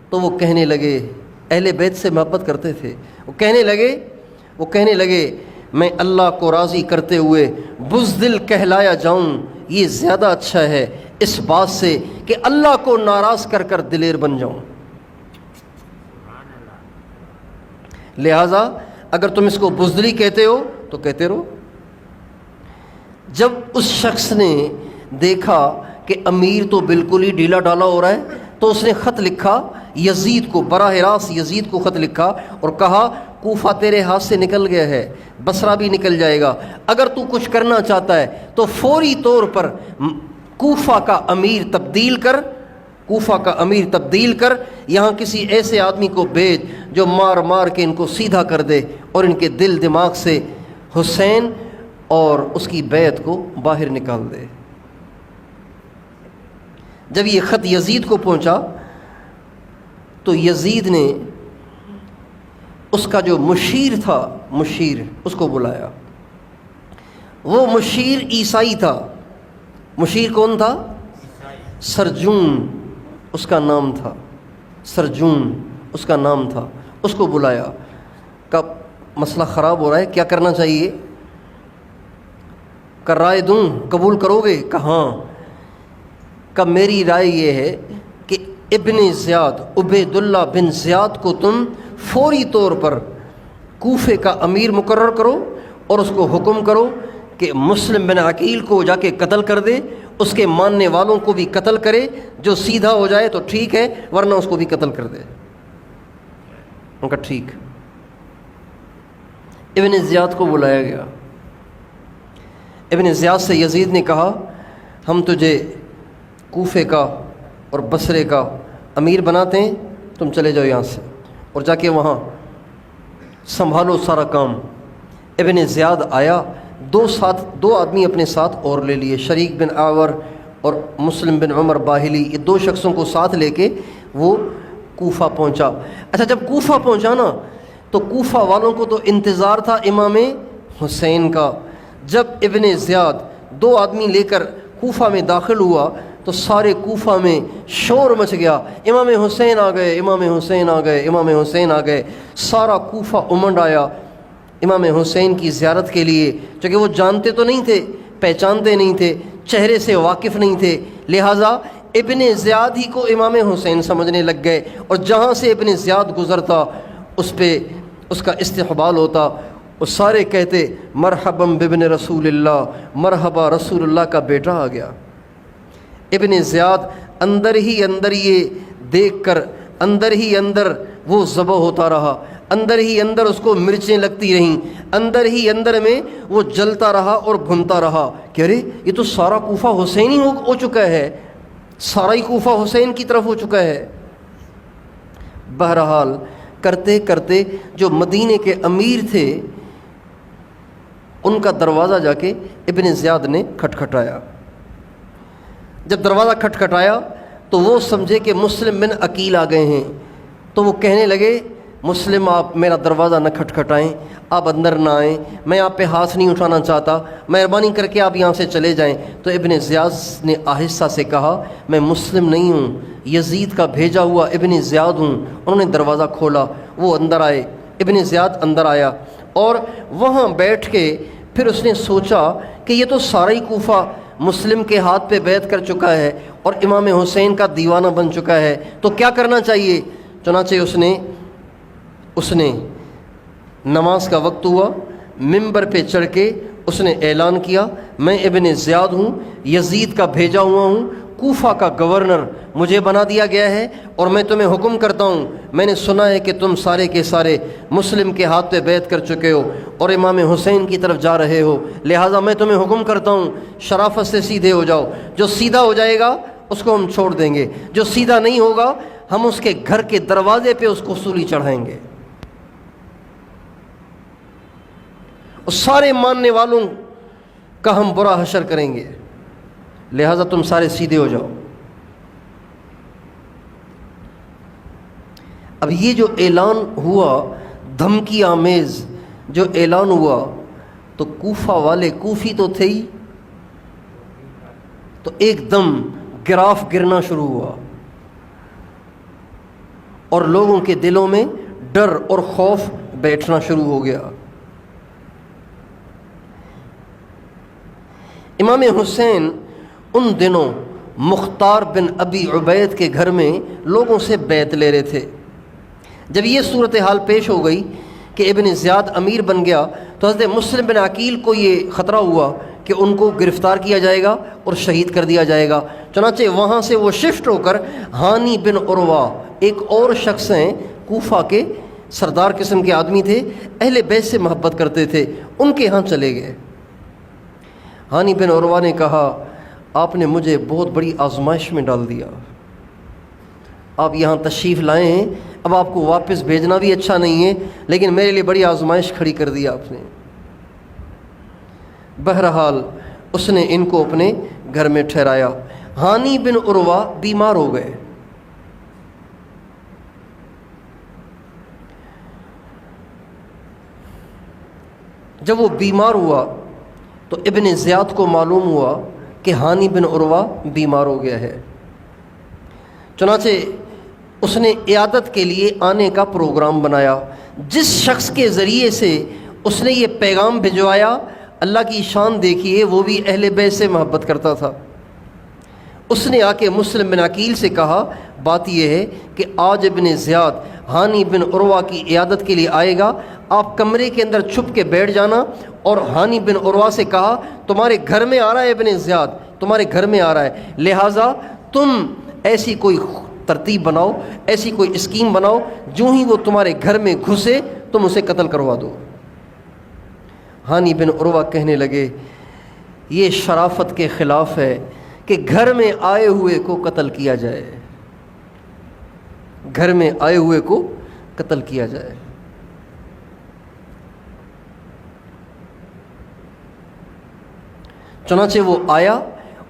تو وہ کہنے لگے، اہل بیت سے محبت کرتے تھے، وہ کہنے لگے میں اللہ کو راضی کرتے ہوئے بزدل کہلایا جاؤں یہ زیادہ اچھا ہے اس بات سے کہ اللہ کو ناراض کر کر دلیر بن جاؤں۔ لہٰذا اگر تم اس کو بزدلی کہتے ہو تو کہتے رہو۔ جب اس شخص نے دیکھا کہ امیر تو بالکل ہی ڈھیلا ڈالا ہو رہا ہے تو اس نے خط لکھا یزید کو، براہ راست یزید کو خط لکھا اور کہا کوفہ تیرے ہاتھ سے نکل گیا ہے، بصرہ بھی نکل جائے گا، اگر تو کچھ کرنا چاہتا ہے تو فوری طور پر کوفہ کا امیر تبدیل کر، کوفہ کا امیر تبدیل کر، یہاں کسی ایسے آدمی کو بھیج جو مار مار کے ان کو سیدھا کر دے اور ان کے دل دماغ سے حسین اور اس کی بیعت کو باہر نکال دے۔ جب یہ خط یزید کو پہنچا تو یزید نے اس کا جو مشیر تھا، مشیر اس کو بلایا۔ وہ مشیر عیسائی تھا۔ مشیر کون تھا؟ سرجون اس کا نام تھا، سرجون اس کا نام تھا۔ اس کو بلایا، کہا مسئلہ خراب ہو رہا ہے، کیا کرنا چاہیے؟ کہ رائے دوں، قبول کرو گے؟ کہ ہاں۔ کہ میری رائے یہ ہے کہ ابن زیاد، عبید اللہ بن زیاد کو تم فوری طور پر کوفے کا امیر مقرر کرو اور اس کو حکم کرو کہ مسلم بن عقیل کو جا کے قتل کر دے، اس کے ماننے والوں کو بھی قتل کرے، جو سیدھا ہو جائے تو ٹھیک ہے ورنہ اس کو بھی قتل کر دے۔ ان کا ٹھیک۔ ابن زیاد کو بلایا گیا۔ ابن زیاد سے یزید نے کہا ہم تجھے کوفے کا اور بصرے کا امیر بناتے ہیں، تم چلے جاؤ یہاں سے اور جا کے وہاں سنبھالو سارا کام۔ ابن زیاد آیا، دو آدمی اپنے ساتھ اور لے لیے، شریک بن آور اور مسلم بن عمر باہلی، یہ دو شخصوں کو ساتھ لے کے وہ کوفہ پہنچا۔ اچھا جب کوفہ پہنچا نا تو کوفہ والوں کو تو انتظار تھا امام حسین کا۔ جب ابن زیاد دو آدمی لے کر کوفہ میں داخل ہوا تو سارے کوفہ میں شور مچ گیا، امام حسین آ گئے، امام حسین آ گئے، امام حسین آ گئے۔ سارا کوفہ امنڈ آیا امام حسین کی زیارت کے لیے، چونکہ وہ جانتے تو نہیں تھے، پہچانتے نہیں تھے، چہرے سے واقف نہیں تھے، لہٰذا ابن زیاد ہی کو امام حسین سمجھنے لگ گئے، اور جہاں سے ابن زیاد گزرتا اس پہ اس کا استقبال ہوتا، وہ سارے کہتے مرحبا بابن رسول اللہ، مرحبا رسول اللہ کا بیٹا آ گیا۔ ابن زیاد اندر ہی اندر یہ دیکھ کر اندر ہی اندر وہ ذبح ہوتا رہا، اندر ہی اندر اس کو مرچیں لگتی رہیں، اندر ہی اندر میں وہ جلتا رہا اور بھنتا رہا کہ ارے یہ تو سارا کوفہ حسین ہی ہو چکا ہے، سارا ہی کوفہ حسین کی طرف ہو چکا ہے۔ بہرحال کرتے کرتے جو مدینے کے امیر تھے ان کا دروازہ جا کے ابن زیاد نے کھٹکھٹایا۔ جب دروازہ کھٹکھٹایا تو وہ سمجھے کہ مسلم بن عقیل آ گئے ہیں، تو وہ کہنے لگے مسلم آپ میرا دروازہ نہ کھٹکھٹائیں، آپ اندر نہ آئیں، میں آپ پہ ہاتھ نہیں اٹھانا چاہتا، مہربانی کر کے آپ یہاں سے چلے جائیں۔ تو ابن زیاد نے آہستہ سے کہا میں مسلم نہیں ہوں، یزید کا بھیجا ہوا ابن زیاد ہوں۔ انہوں نے دروازہ کھولا، وہ اندر آئے، ابن زیاد اندر آیا اور وہاں بیٹھ کے پھر اس نے سوچا کہ یہ تو سارا ہی کوفہ مسلم کے ہاتھ پہ بیعت کر چکا ہے اور امام حسین کا دیوانہ بن چکا ہے، تو کیا کرنا چاہیے؟ چنانچہ اس نے نماز کا وقت ہوا، منبر پہ چڑھ کے اس نے اعلان کیا میں ابن زیاد ہوں، یزید کا بھیجا ہوا ہوں، کوفہ کا گورنر مجھے بنا دیا گیا ہے اور میں تمہیں حکم کرتا ہوں، میں نے سنا ہے کہ تم سارے کے سارے مسلم کے ہاتھ پہ بیعت کر چکے ہو اور امام حسین کی طرف جا رہے ہو، لہٰذا میں تمہیں حکم کرتا ہوں شرافت سے سیدھے ہو جاؤ، جو سیدھا ہو جائے گا اس کو ہم چھوڑ دیں گے، جو سیدھا نہیں ہوگا ہم اس کے گھر کے دروازے پہ اس کو سولی چڑھائیں گے، اور سارے ماننے والوں کا ہم برا حشر کریں گے، لہٰذا تم سارے سیدھے ہو جاؤ۔ اب یہ جو اعلان ہوا، دھمکی آمیز جو اعلان ہوا، تو کوفہ والے کوفی تو تھے ہی، تو ایک دم گراف گرنا شروع ہوا اور لوگوں کے دلوں میں ڈر اور خوف بیٹھنا شروع ہو گیا۔ امام حسین ان دنوں مختار بن ابی عبید کے گھر میں لوگوں سے بیعت لے رہے تھے۔ جب یہ صورتحال پیش ہو گئی کہ ابن زیاد امیر بن گیا تو حضرت مسلم بن عقیل کو یہ خطرہ ہوا کہ ان کو گرفتار کیا جائے گا اور شہید کر دیا جائے گا۔ چنانچہ وہاں سے وہ شفٹ ہو کر ہانی بن عروہ، ایک اور شخص ہیں کوفہ کے سردار قسم کے آدمی تھے، اہل بیت سے محبت کرتے تھے، ان کے ہاں چلے گئے۔ ہانی بن عروہ نے کہا آپ نے مجھے بہت بڑی آزمائش میں ڈال دیا، آپ یہاں تشریف لائے ہیں، اب آپ کو واپس بھیجنا بھی اچھا نہیں ہے، لیکن میرے لیے بڑی آزمائش کھڑی کر دی آپ نے۔ بہرحال اس نے ان کو اپنے گھر میں ٹھہرایا۔ ہانی بن عروہ بیمار ہو گئے۔ جب وہ بیمار ہوا تو ابن زیاد کو معلوم ہوا کہ ہانی بن عروہ بیمار ہو گیا ہے، چنانچہ اس نے عیادت کے لیے آنے کا پروگرام بنایا۔ جس شخص کے ذریعے سے اس نے یہ پیغام بھجوایا، اللہ کی شان دیکھیے، وہ بھی اہل بیت سے محبت کرتا تھا۔ اس نے آ کے مسلم بن عقیل سے کہا بات یہ ہے کہ آج ابن زیاد ہانی بن عروہ کی عیادت کے لیے آئے گا، آپ کمرے کے اندر چھپ کے بیٹھ جانا، اور ہانی بن عروہ سے کہا تمہارے گھر میں آ رہا ہے ابن زیاد، تمہارے گھر میں آ رہا ہے، لہٰذا تم ایسی کوئی ترتیب بناؤ، ایسی کوئی اسکیم بناؤ، جو ہی وہ تمہارے گھر میں گھسے تم اسے قتل کروا دو۔ ہانی بن عروہ کہنے لگے یہ شرافت کے خلاف ہے کہ گھر میں آئے ہوئے کو قتل کیا جائے، گھر میں آئے ہوئے کو قتل کیا جائے۔ چنانچہ وہ آیا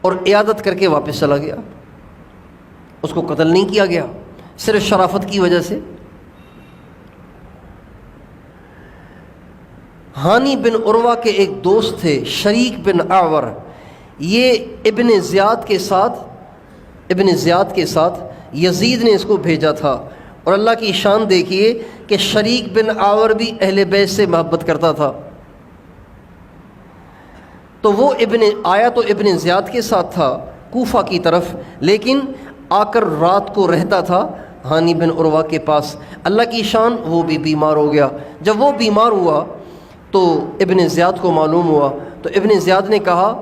اور عیادت کر کے واپس چلا گیا، اس کو قتل نہیں کیا گیا، صرف شرافت کی وجہ سے۔ ہانی بن عروہ کے ایک دوست تھے شریک بن اعور، یہ ابن زیاد کے ساتھ یزید نے اس کو بھیجا تھا، اور اللہ کی شان دیکھیے کہ شریک بن اعور بھی اہل بیت سے محبت کرتا تھا۔ تو وہ آیا تو ابن زیاد کے ساتھ تھا کوفہ کی طرف، لیکن آ کر رات کو رہتا تھا ہانی بن عروہ کے پاس۔ اللہ کی شان وہ بھی بیمار ہو گیا۔ جب وہ بیمار ہوا تو ابن زیاد کو معلوم ہوا، تو ابن زیاد نے کہا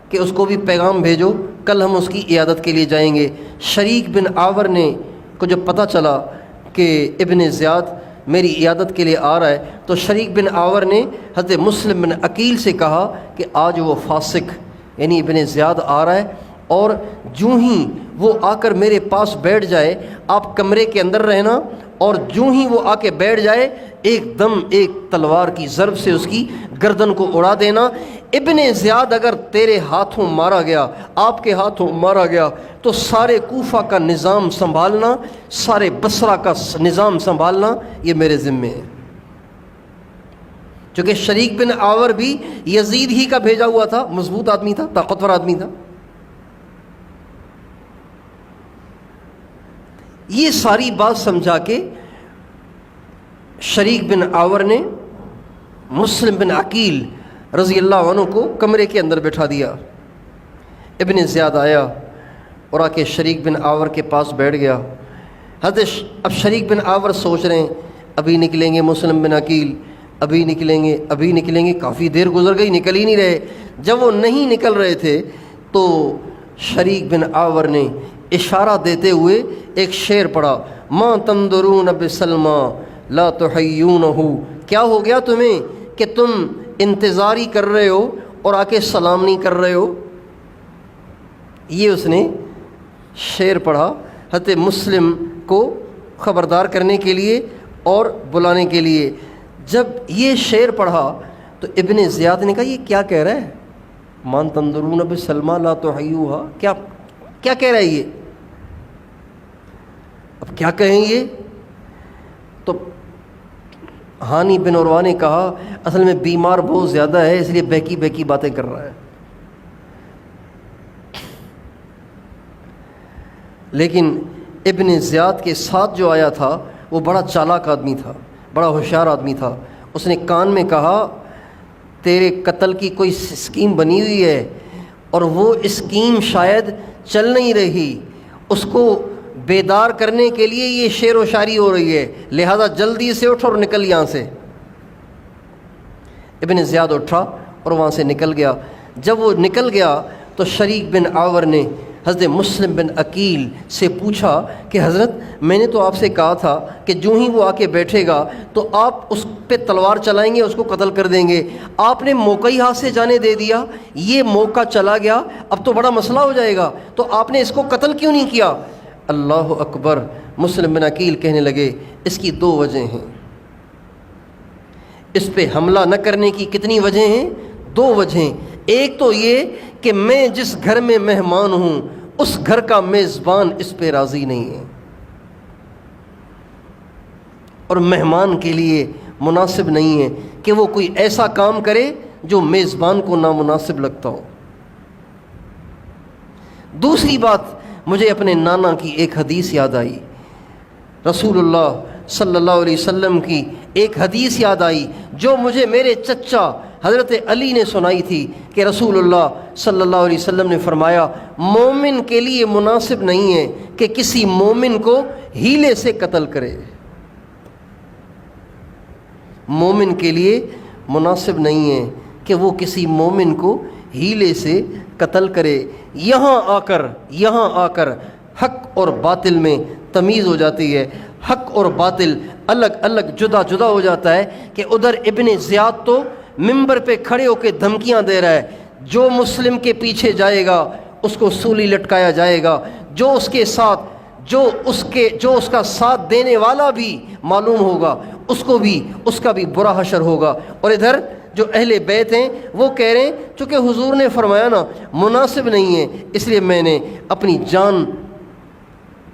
کہ اس کو بھی پیغام بھیجو، کل ہم اس کی عیادت کے لیے جائیں گے۔ شریک بن اعور نے کو جب پتہ چلا کہ ابن زیاد میری عیادت کے لیے آ رہا ہے، تو شریک بن اعور نے حضرت مسلم بن عقیل سے کہا کہ آج وہ فاسق یعنی ابن زیاد آ رہا ہے، اور جو ہی وہ آ کر میرے پاس بیٹھ جائے آپ کمرے کے اندر رہنا، اور جو ہی وہ آ کے بیٹھ جائے ایک دم ایک تلوار کی ضرب سے اس کی گردن کو اڑا دینا۔ ابن زیاد اگر تیرے ہاتھوں مارا گیا، آپ کے ہاتھوں مارا گیا، تو سارے کوفہ کا نظام سنبھالنا، سارے بصرہ کا نظام سنبھالنا یہ میرے ذمے ہے۔ چونکہ شریک بن اعور بھی یزید ہی کا بھیجا ہوا تھا، مضبوط آدمی تھا، طاقتور آدمی تھا۔ یہ ساری بات سمجھا کے شریک بن اعور نے مسلم بن عقیل رضی اللہ عنہ کو کمرے کے اندر بٹھا دیا۔ ابن زیاد آیا اور آ کے شریک بن اعور کے پاس بیٹھ گیا۔ اب شریک بن اعور سوچ رہے ہیں ابھی نکلیں گے مسلم بن عقیل، ابھی نکلیں گے، کافی دیر گزر گئی، نکل ہی نہیں رہے۔ جب وہ نہیں نکل رہے تھے تو شریک بن اعور نے اشارہ دیتے ہوئے ایک شعر پڑھا، ما تنظرون بسلمى لا تحیونہ، کیا ہو گیا تمہیں کہ تم انتظار ہی کر رہے ہو اور آ کے سلام نہیں کر رہے ہو۔ یہ اس نے شعر پڑھا حضرت مسلم کو خبردار کرنے کے لیے اور بلانے کے لیے۔ جب یہ شعر پڑھا تو ابن زیاد نے کہا یہ کیا کہہ رہا ہے، مان تنظرون بسلمى لا تحیوہا، کیا کہہ رہا ہے یہ، اب کیا کہیں یہ؟ تو ہانی بن عروہ نے کہا اصل میں بیمار بہت زیادہ ہے، اس لیے بہکی باتیں کر رہا ہے۔ لیکن ابن زیاد کے ساتھ جو آیا تھا وہ بڑا چالاک آدمی تھا، بڑا ہوشیار آدمی تھا۔ اس نے کان میں کہا تیرے قتل کی کوئی اسکیم بنی ہوئی ہے، اور وہ اسکیم شاید چل نہیں رہی، اس کو بیدار کرنے کے لیے یہ شعر و شاعری ہو رہی ہے، لہذا جلدی سے اٹھ اور نکل یہاں سے۔ ابن زیاد اٹھا اور وہاں سے نکل گیا۔ جب وہ نکل گیا تو شریک بن عاور نے حضرت مسلم بن عقیل سے پوچھا کہ حضرت میں نے تو آپ سے کہا تھا کہ جو ہی وہ آ کے بیٹھے گا تو آپ اس پہ تلوار چلائیں گے، اس کو قتل کر دیں گے، آپ نے موقع ہی ہاتھ سے جانے دے دیا، یہ موقع چلا گیا، اب تو بڑا مسئلہ ہو جائے گا، تو آپ نے اس کو قتل کیوں نہیں کیا؟ اللہ اکبر۔ مسلم بن عقیل کہنے لگے اس کی دو وجہ ہیں، اس پہ حملہ نہ کرنے کی کتنی وجہ ہیں؟ دو وجہیں۔ ایک تو یہ کہ میں جس گھر میں مہمان ہوں اس گھر کا میزبان اس پہ راضی نہیں ہے، اور مہمان کے لیے مناسب نہیں ہے کہ وہ کوئی ایسا کام کرے جو میزبان کو نامناسب لگتا ہو۔ دوسری بات، مجھے اپنے نانا کی ایک حدیث یاد آئی، رسول اللہ صلی اللہ علیہ وسلم کی ایک حدیث یاد آئی جو مجھے میرے چچا حضرت علی نے سنائی تھی کہ رسول اللہ صلی اللہ علیہ وسلم نے فرمایا مومن کے لیے مناسب نہیں ہے کہ کسی مومن کو ہیلے سے قتل کرے، مومن کے لیے مناسب نہیں ہے کہ وہ کسی مومن کو ہیلے سے قتل کرے۔ یہاں آ کر حق اور باطل میں تمیز ہو جاتی ہے، حق اور باطل الگ الگ جدا جدا ہو جاتا ہے کہ ادھر ابن زیاد تو ممبر پہ کھڑے ہو کے دھمکیاں دے رہا ہے، جو مسلم کے پیچھے جائے گا اس کو سولی لٹکایا جائے گا، جو اس کے ساتھ جو اس کا ساتھ دینے والا بھی معلوم ہوگا اس کا بھی برا حشر ہوگا۔ اور ادھر جو اہل بیت ہیں وہ کہہ رہے ہیں چونکہ حضور نے فرمایا نا مناسب نہیں ہے، اس لیے میں نے اپنی جان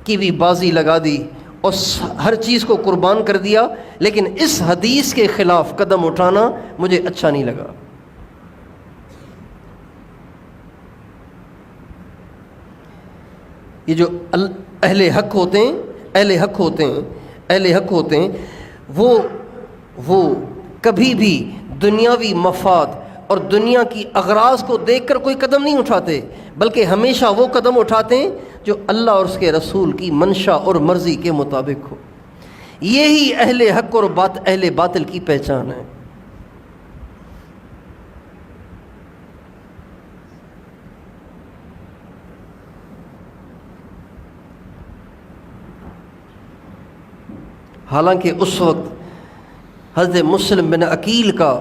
کی بھی بازی لگا دی اور ہر چیز کو قربان کر دیا، لیکن اس حدیث کے خلاف قدم اٹھانا مجھے اچھا نہیں لگا۔ یہ جو اہل حق ہوتے ہیں وہ کبھی بھی دنیاوی مفاد اور دنیا کی اغراض کو دیکھ کر کوئی قدم نہیں اٹھاتے، بلکہ ہمیشہ وہ قدم اٹھاتے ہیں جو اللہ اور اس کے رسول کی منشا اور مرضی کے مطابق ہو۔ یہی اہل حق اور اہل باطل کی پہچان ہے۔ حالانکہ اس وقت حضرت مسلم بن عقیل کا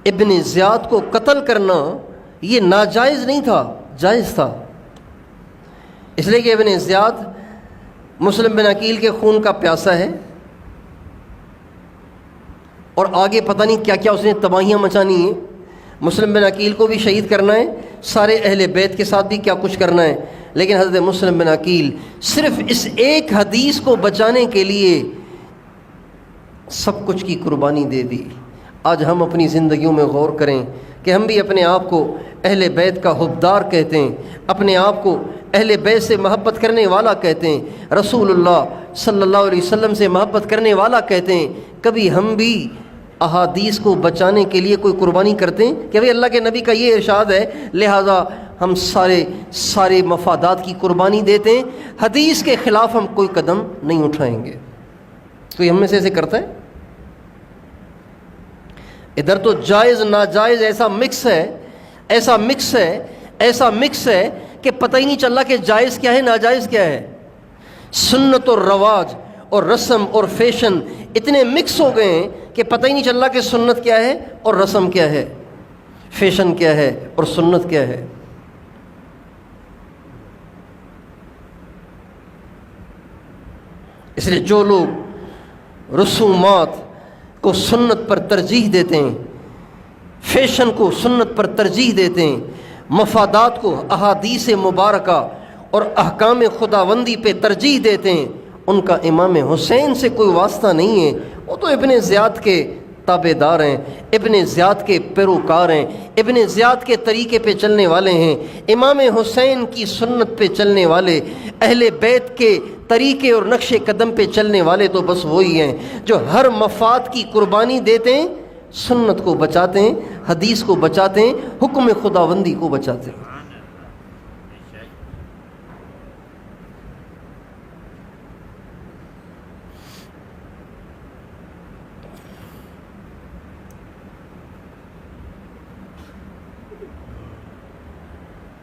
ابن زیاد کو قتل کرنا یہ ناجائز نہیں تھا، جائز تھا، اس لیے کہ ابن زیاد مسلم بن عقیل کے خون کا پیاسا ہے اور آگے پتہ نہیں کیا کیا اس نے تباہیاں مچانی ہیں، مسلم بن عقیل کو بھی شہید کرنا ہے، سارے اہل بیت کے ساتھ بھی کیا کچھ کرنا ہے، لیکن حضرت مسلم بن عقیل صرف اس ایک حدیث کو بچانے کے لیے سب کچھ کی قربانی دے دی۔ آج ہم اپنی زندگیوں میں غور کریں کہ ہم بھی اپنے آپ کو اہل بیت کا حبدار کہتے ہیں، اپنے آپ کو اہل بیت سے محبت کرنے والا کہتے ہیں، رسول اللہ صلی اللہ علیہ وسلم سے محبت کرنے والا کہتے ہیں، کبھی ہم بھی احادیث کو بچانے کے لیے کوئی قربانی کرتے ہیں کہ بھئی اللہ کے نبی کا یہ ارشاد ہے لہذا ہم سارے مفادات کی قربانی دیتے ہیں، حدیث کے خلاف ہم کوئی قدم نہیں اٹھائیں گے؟ کوئی ہم میں سے ایسے کرتا ہے؟ ادھر تو جائز ناجائز ایسا مکس ہے کہ پتہ ہی نہیں چل رہا کہ جائز کیا ہے ناجائز کیا ہے۔ سنت اور رواج اور رسم اور فیشن اتنے مکس ہو گئے ہیں کہ پتہ ہی نہیں چل رہا کہ سنت کیا ہے اور رسم کیا ہے، فیشن کیا ہے اور سنت کیا ہے۔ اس لیے جو لوگ رسومات کو سنت پر ترجیح دیتے ہیں، فیشن کو سنت پر ترجیح دیتے ہیں، مفادات کو احادیث مبارکہ اور احکام خداوندی پہ ترجیح دیتے ہیں، ان کا امام حسین سے کوئی واسطہ نہیں ہے، وہ تو ابن زیاد کے تابع دار ہیں، ابن زیاد کے پیروکار ہیں، ابن زیاد کے طریقے پہ چلنے والے ہیں، امام حسین کی سنت پہ چلنے والے، اہل بیت کے طریقے اور نقش قدم پہ چلنے والے تو بس وہی ہیں جو ہر مفاد کی قربانی دیتے ہیں، سنت کو بچاتے ہیں، حدیث کو بچاتے ہیں، حکم خداوندی کو بچاتے ہیں۔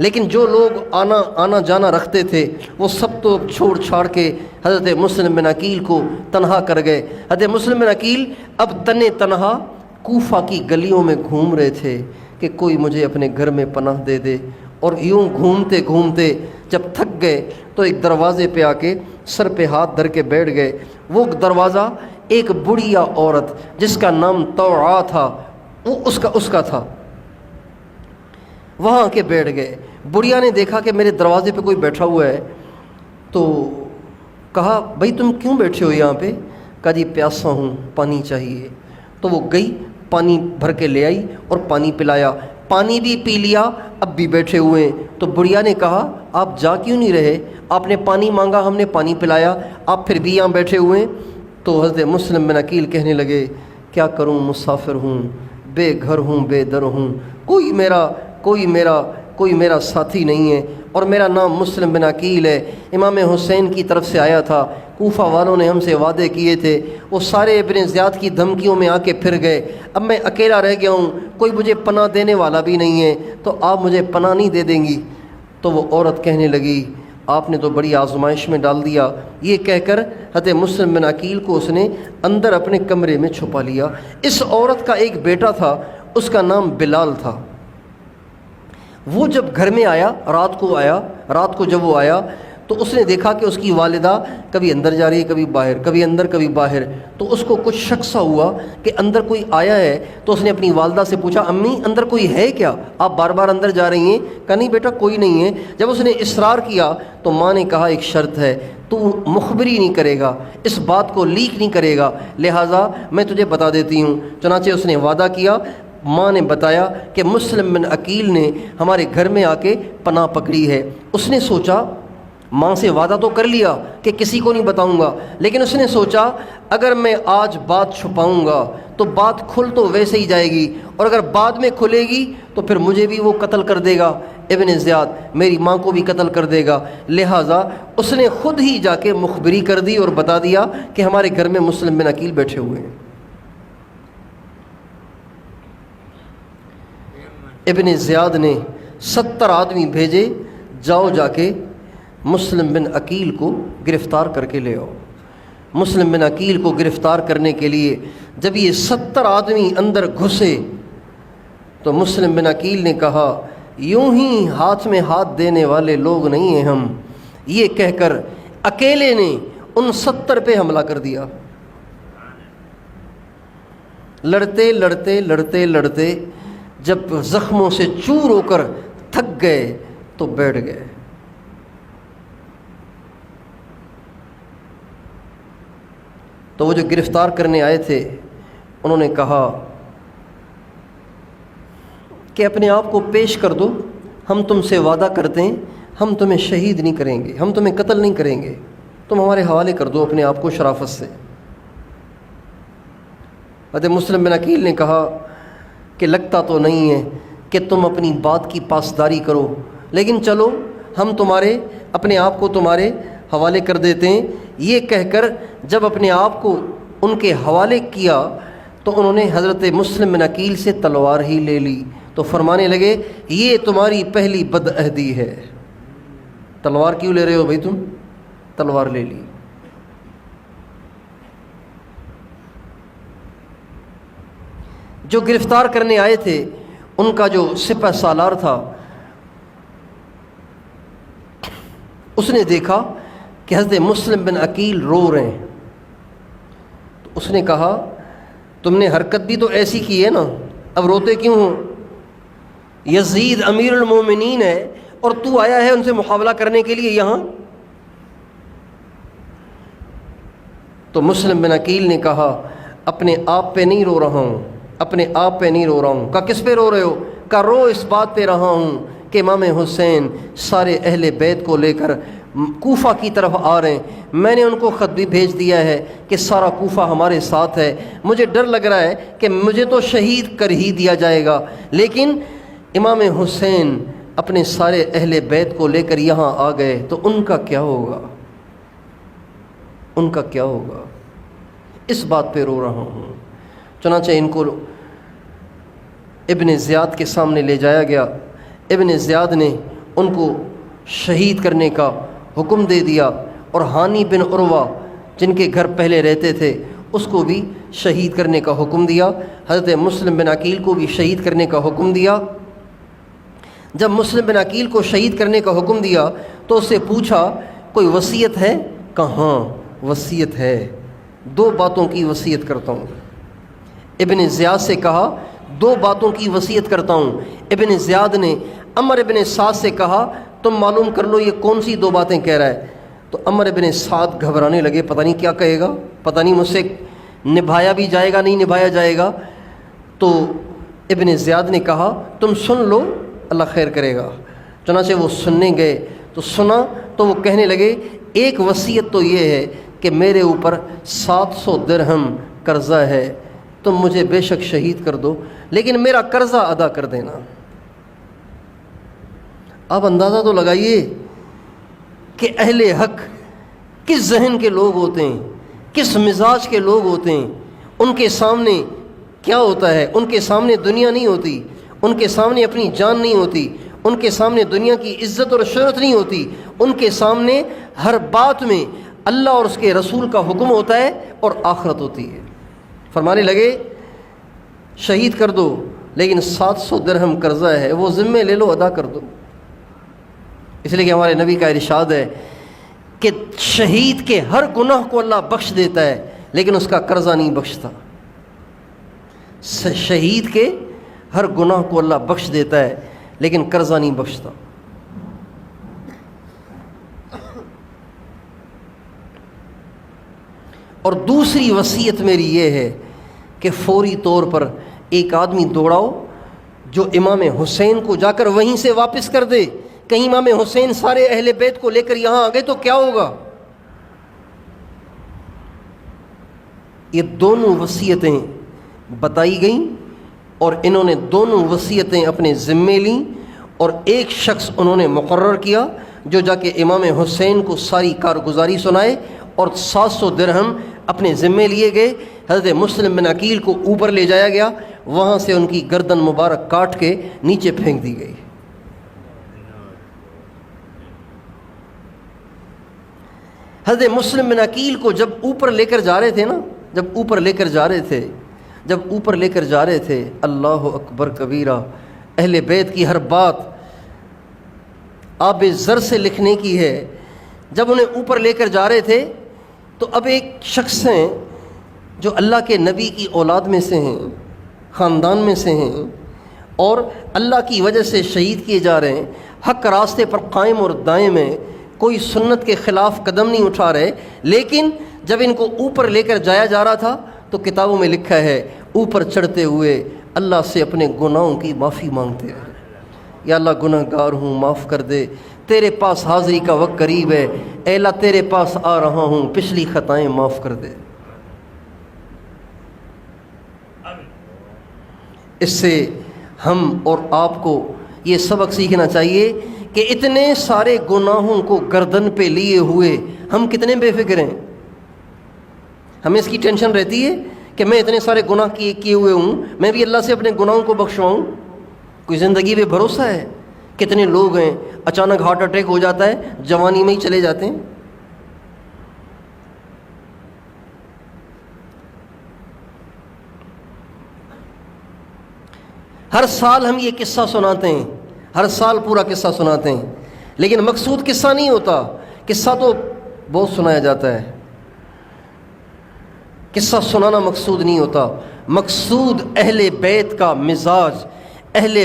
لیکن جو لوگ آنا جانا رکھتے تھے وہ سب تو چھوڑ چھاڑ کے حضرت مسلم بن عقیل کو تنہا کر گئے۔ حضرت مسلم بن عقیل اب تنہا کوفہ کی گلیوں میں گھوم رہے تھے کہ کوئی مجھے اپنے گھر میں پناہ دے دے، اور یوں گھومتے گھومتے جب تھک گئے تو ایک دروازے پہ آ کے سر پہ ہاتھ دھر کے بیٹھ گئے۔ وہ دروازہ ایک بڑھیا عورت جس کا نام توعا تھا، وہ اس کا تھا، وہاں کے بیٹھ گئے۔ بڑھیا نے دیکھا کہ میرے دروازے پہ کوئی بیٹھا ہوا ہے تو کہا بھائی تم کیوں بیٹھے ہو یہاں پہ؟ کہا جی پیاسا ہوں، پانی چاہیے۔ تو وہ گئی، پانی بھر کے لے آئی اور پانی پلایا، پانی بھی پی لیا، اب بھی بیٹھے ہوئے ہیں۔ تو بڑھیا نے کہا آپ جا کیوں نہیں رہے؟ آپ نے پانی مانگا، ہم نے پانی پلایا، آپ پھر بھی یہاں بیٹھے ہوئے ہیں۔ تو حضرت مسلم بن عقیل کہنے لگے کیا کروں، مسافر ہوں، بے گھر ہوں، بے در ہوں، کوئی میرا ساتھی نہیں ہے، اور میرا نام مسلم بن عقیل ہے، امام حسین کی طرف سے آیا تھا، کوفہ والوں نے ہم سے وعدے کیے تھے، وہ سارے ابن زیاد کی دھمکیوں میں آ کے پھر گئے، اب میں اکیلا رہ گیا ہوں، کوئی مجھے پناہ دینے والا بھی نہیں ہے، تو آپ مجھے پناہ نہیں دے دیں گی؟ تو وہ عورت کہنے لگی آپ نے تو بڑی آزمائش میں ڈال دیا۔ یہ کہہ کر حضرت مسلم بن عقیل کو اس نے اندر اپنے کمرے میں چھپا لیا۔ اس عورت کا ایک بیٹا تھا، اس کا نام بلال تھا۔ وہ جب گھر میں آیا، رات کو جب وہ آیا تو اس نے دیکھا کہ اس کی والدہ کبھی اندر جا رہی ہے، کبھی باہر، کبھی اندر کبھی باہر۔ تو اس کو کچھ شک سا ہوا کہ اندر کوئی آیا ہے، تو اس نے اپنی والدہ سے پوچھا امی اندر کوئی ہے کیا؟ آپ بار بار اندر جا رہی ہیں۔ کہا نہیں بیٹا کوئی نہیں ہے۔ جب اس نے اصرار کیا تو ماں نے کہا ایک شرط ہے، تو مخبری نہیں کرے گا، اس بات کو لیک نہیں کرے گا، لہٰذا میں تجھے بتا دیتی ہوں۔ چنانچہ اس نے وعدہ کیا۔ ماں نے بتایا کہ مسلم بن عقیل نے ہمارے گھر میں آ کے پناہ پکڑی ہے۔ اس نے سوچا، ماں سے وعدہ تو کر لیا کہ کسی کو نہیں بتاؤں گا، لیکن اس نے سوچا اگر میں آج بات چھپاؤں گا تو بات کھل تو ویسے ہی جائے گی، اور اگر بعد میں کھلے گی تو پھر مجھے بھی وہ قتل کر دے گا، ابن زیاد میری ماں کو بھی قتل کر دے گا، لہٰذا اس نے خود ہی جا کے مخبری کر دی اور بتا دیا کہ ہمارے گھر میں مسلم بن عقیل بیٹھے ہوئے ہیں۔ ابن زیاد نے 70 آدمی بھیجے، جاؤ جا کے مسلم بن عقیل کو گرفتار کر کے لے آؤ۔ مسلم بن عقیل کو گرفتار کرنے کے لیے جب یہ 70 آدمی اندر گھسے تو مسلم بن عقیل نے کہا یوں ہی ہاتھ میں ہاتھ دینے والے لوگ نہیں ہیں ہم، یہ کہہ کر اکیلے نے ان 70 پہ حملہ کر دیا۔ لڑتے لڑتے لڑتے لڑتے جب زخموں سے چور ہو کر تھک گئے تو بیٹھ گئے۔ تو وہ جو گرفتار کرنے آئے تھے انہوں نے کہا کہ اپنے آپ کو پیش کر دو، ہم تم سے وعدہ کرتے ہیں ہم تمہیں شہید نہیں کریں گے، ہم تمہیں قتل نہیں کریں گے، تم ہمارے حوالے کر دو اپنے آپ کو شرافت سے۔ حضرت مسلم بن عقیل نے کہا کہ لگتا تو نہیں ہے کہ تم اپنی بات کی پاسداری کرو، لیکن چلو ہم اپنے آپ کو تمہارے حوالے کر دیتے ہیں۔ یہ کہہ کر جب اپنے آپ کو ان کے حوالے کیا تو انہوں نے حضرت مسلم بن عقیل سے تلوار ہی لے لی، تو فرمانے لگے یہ تمہاری پہلی بدعہدی ہے، تلوار کیوں لے رہے ہو بھائی تم؟ تلوار لے لی۔ جو گرفتار کرنے آئے تھے ان کا جو سپہ سالار تھا اس نے دیکھا کہ حضرت مسلم بن عقیل رو رہے ہیں، تو اس نے کہا تم نے حرکت بھی تو ایسی کی ہے نا، اب روتے کیوں ہو؟ یزید امیر المومنین ہے اور تو آیا ہے ان سے مقابلہ کرنے کے لیے یہاں؟ تو مسلم بن عقیل نے کہا اپنے آپ پہ نہیں رو رہا ہوں، اپنے آپ پہ نہیں رو رہا ہوں۔ کہا کس پہ رو رہے ہو؟ کہا رو اس بات پہ رہا ہوں کہ امام حسین سارے اہل بیت کو لے کر کوفہ کی طرف آ رہے ہیں، میں نے ان کو خط بھی بھیج دیا ہے کہ سارا کوفہ ہمارے ساتھ ہے، مجھے ڈر لگ رہا ہے کہ مجھے تو شہید کر ہی دیا جائے گا، لیکن امام حسین اپنے سارے اہل بیت کو لے کر یہاں آ گئے تو ان کا کیا ہوگا، ان کا کیا ہوگا، اس بات پہ رو رہا ہوں۔ چنانچہ ان کو ابن زیاد کے سامنے لے جایا گیا۔ ابن زیاد نے ان کو شہید کرنے کا حکم دے دیا، اور ہانی بن عروہ جن کے گھر پہلے رہتے تھے اس کو بھی شہید کرنے کا حکم دیا، حضرت مسلم بن عقیل کو بھی شہید کرنے کا حکم دیا۔ جب مسلم بن عقیل کو شہید کرنے کا حکم دیا تو اس سے پوچھا کوئی وصیت ہے؟ کہاں وصیت ہے، 2 باتوں کی وصیت کرتا ہوں۔ ابن زیاد سے کہا 2 باتوں کی وصیت کرتا ہوں۔ ابن زیاد نے عمر ابن سعد سے کہا تم معلوم کر لو یہ کون سی 2 باتیں کہہ رہا ہے۔ تو عمر ابن سعد گھبرانے لگے، پتہ نہیں کیا کہے گا، پتہ نہیں مجھ سے نبھایا بھی جائے گا نہیں نبھایا جائے گا۔ تو ابن زیاد نے کہا تم سن لو اللہ خیر کرے گا۔ چنانچہ وہ سننے گئے تو سنا تو وہ کہنے لگے ایک وصیت تو یہ ہے کہ میرے اوپر 700 درہم قرضہ ہے، تم مجھے بے شک شہید کر دو لیکن میرا قرضہ ادا کر دینا۔ آپ اندازہ تو لگائیے کہ اہل حق کس ذہن کے لوگ ہوتے ہیں، کس مزاج کے لوگ ہوتے ہیں۔ ان کے سامنے کیا ہوتا ہے؟ ان کے سامنے دنیا نہیں ہوتی، ان کے سامنے اپنی جان نہیں ہوتی، ان کے سامنے دنیا کی عزت اور شہرت نہیں ہوتی، ان کے سامنے ہر بات میں اللہ اور اس کے رسول کا حکم ہوتا ہے اور آخرت ہوتی ہے۔ فرمانے لگے شہید کر دو لیکن 700 درہم قرضہ ہے وہ ذمے لے لو، ادا کر دو۔ اس لیے کہ ہمارے نبی کا ارشاد ہے کہ شہید کے ہر گناہ کو اللہ بخش دیتا ہے لیکن اس کا قرضہ نہیں بخشتا۔ شہید کے ہر گناہ کو اللہ بخش دیتا ہے لیکن قرضہ نہیں بخشتا۔ اور دوسری وصیت میری یہ ہے کہ فوری طور پر ایک آدمی دوڑاؤ جو امام حسین کو جا کر وہیں سے واپس کر دے۔ کہیں امام حسین سارے اہل بیت کو لے کر یہاں آ گئے تو کیا ہوگا؟ یہ دونوں وصیتیں بتائی گئیں اور انہوں نے دونوں وصیتیں اپنے ذمے لیں، اور ایک شخص انہوں نے مقرر کیا جو جا کے امام حسین کو ساری کارگزاری سنائے، اور 700 درہم اپنے ذمے لیے گئے۔ حضرت مسلم بن عقیل کو اوپر لے جایا گیا، وہاں سے ان کی گردن مبارک کاٹ کے نیچے پھینک دی گئی۔ حضرت مسلم بن عقیل کو جب اوپر لے کر جا رہے تھے جب اوپر لے کر جا رہے تھے اللہ اکبر کبیرہ، اہل بیت کی ہر بات آب زر سے لکھنے کی ہے۔ جب انہیں اوپر لے کر جا رہے تھے تو اب ایک شخص ہیں جو اللہ کے نبی کی اولاد میں سے ہیں، خاندان میں سے ہیں، اور اللہ کی وجہ سے شہید کیے جا رہے ہیں، حق راستے پر قائم اور دائم ہیں، کوئی سنت کے خلاف قدم نہیں اٹھا رہے۔ لیکن جب ان کو اوپر لے کر جایا جا رہا تھا تو کتابوں میں لکھا ہے اوپر چڑھتے ہوئے اللہ سے اپنے گناہوں کی معافی مانگتے رہے، یا اللہ گناہ گار ہوں معاف کر دے، تیرے پاس حاضری کا وقت قریب ہے، اے اللہ تیرے پاس آ رہا ہوں، پچھلی خطائیں معاف کر دے۔ اس سے ہم اور آپ کو یہ سبق سیکھنا چاہیے کہ اتنے سارے گناہوں کو گردن پہ لیے ہوئے ہم کتنے بے فکر ہیں۔ ہمیں اس کی ٹینشن رہتی ہے کہ میں اتنے سارے گناہ کیے ہوئے ہوں، میں بھی اللہ سے اپنے گناہوں کو بخشواؤں۔ کوئی زندگی پہ بھروسہ ہے؟ کتنے لوگ ہیں اچانک ہارٹ اٹیک ہو جاتا ہے، جوانی میں ہی چلے جاتے ہیں۔ ہر سال ہم یہ قصہ سناتے ہیں، ہر سال پورا قصہ سناتے ہیں، لیکن مقصود قصہ نہیں ہوتا۔ قصہ تو بہت سنایا جاتا ہے، قصہ سنانا مقصود نہیں ہوتا۔ مقصود اہل بیت کا مزاج، اہل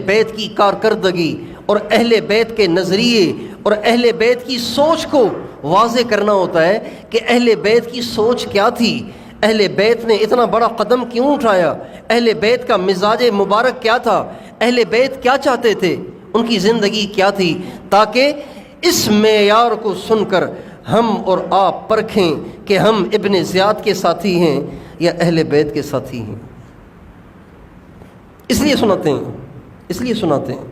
بیت کی کارکردگی اور اہل بیت کے نظریے اور اہل بیت کی سوچ کو واضح کرنا ہوتا ہے کہ اہل بیت کی سوچ کیا تھی، اہل بیت نے اتنا بڑا قدم کیوں اٹھایا، اہل بیت کا مزاج مبارک کیا تھا، اہل بیت کیا چاہتے تھے، ان کی زندگی کیا تھی، تاکہ اس معیار کو سن کر ہم اور آپ پرکھیں کہ ہم ابن زیاد کے ساتھی ہیں یا اہل بیت کے ساتھی ہیں۔ اس لیے سناتے ہیں۔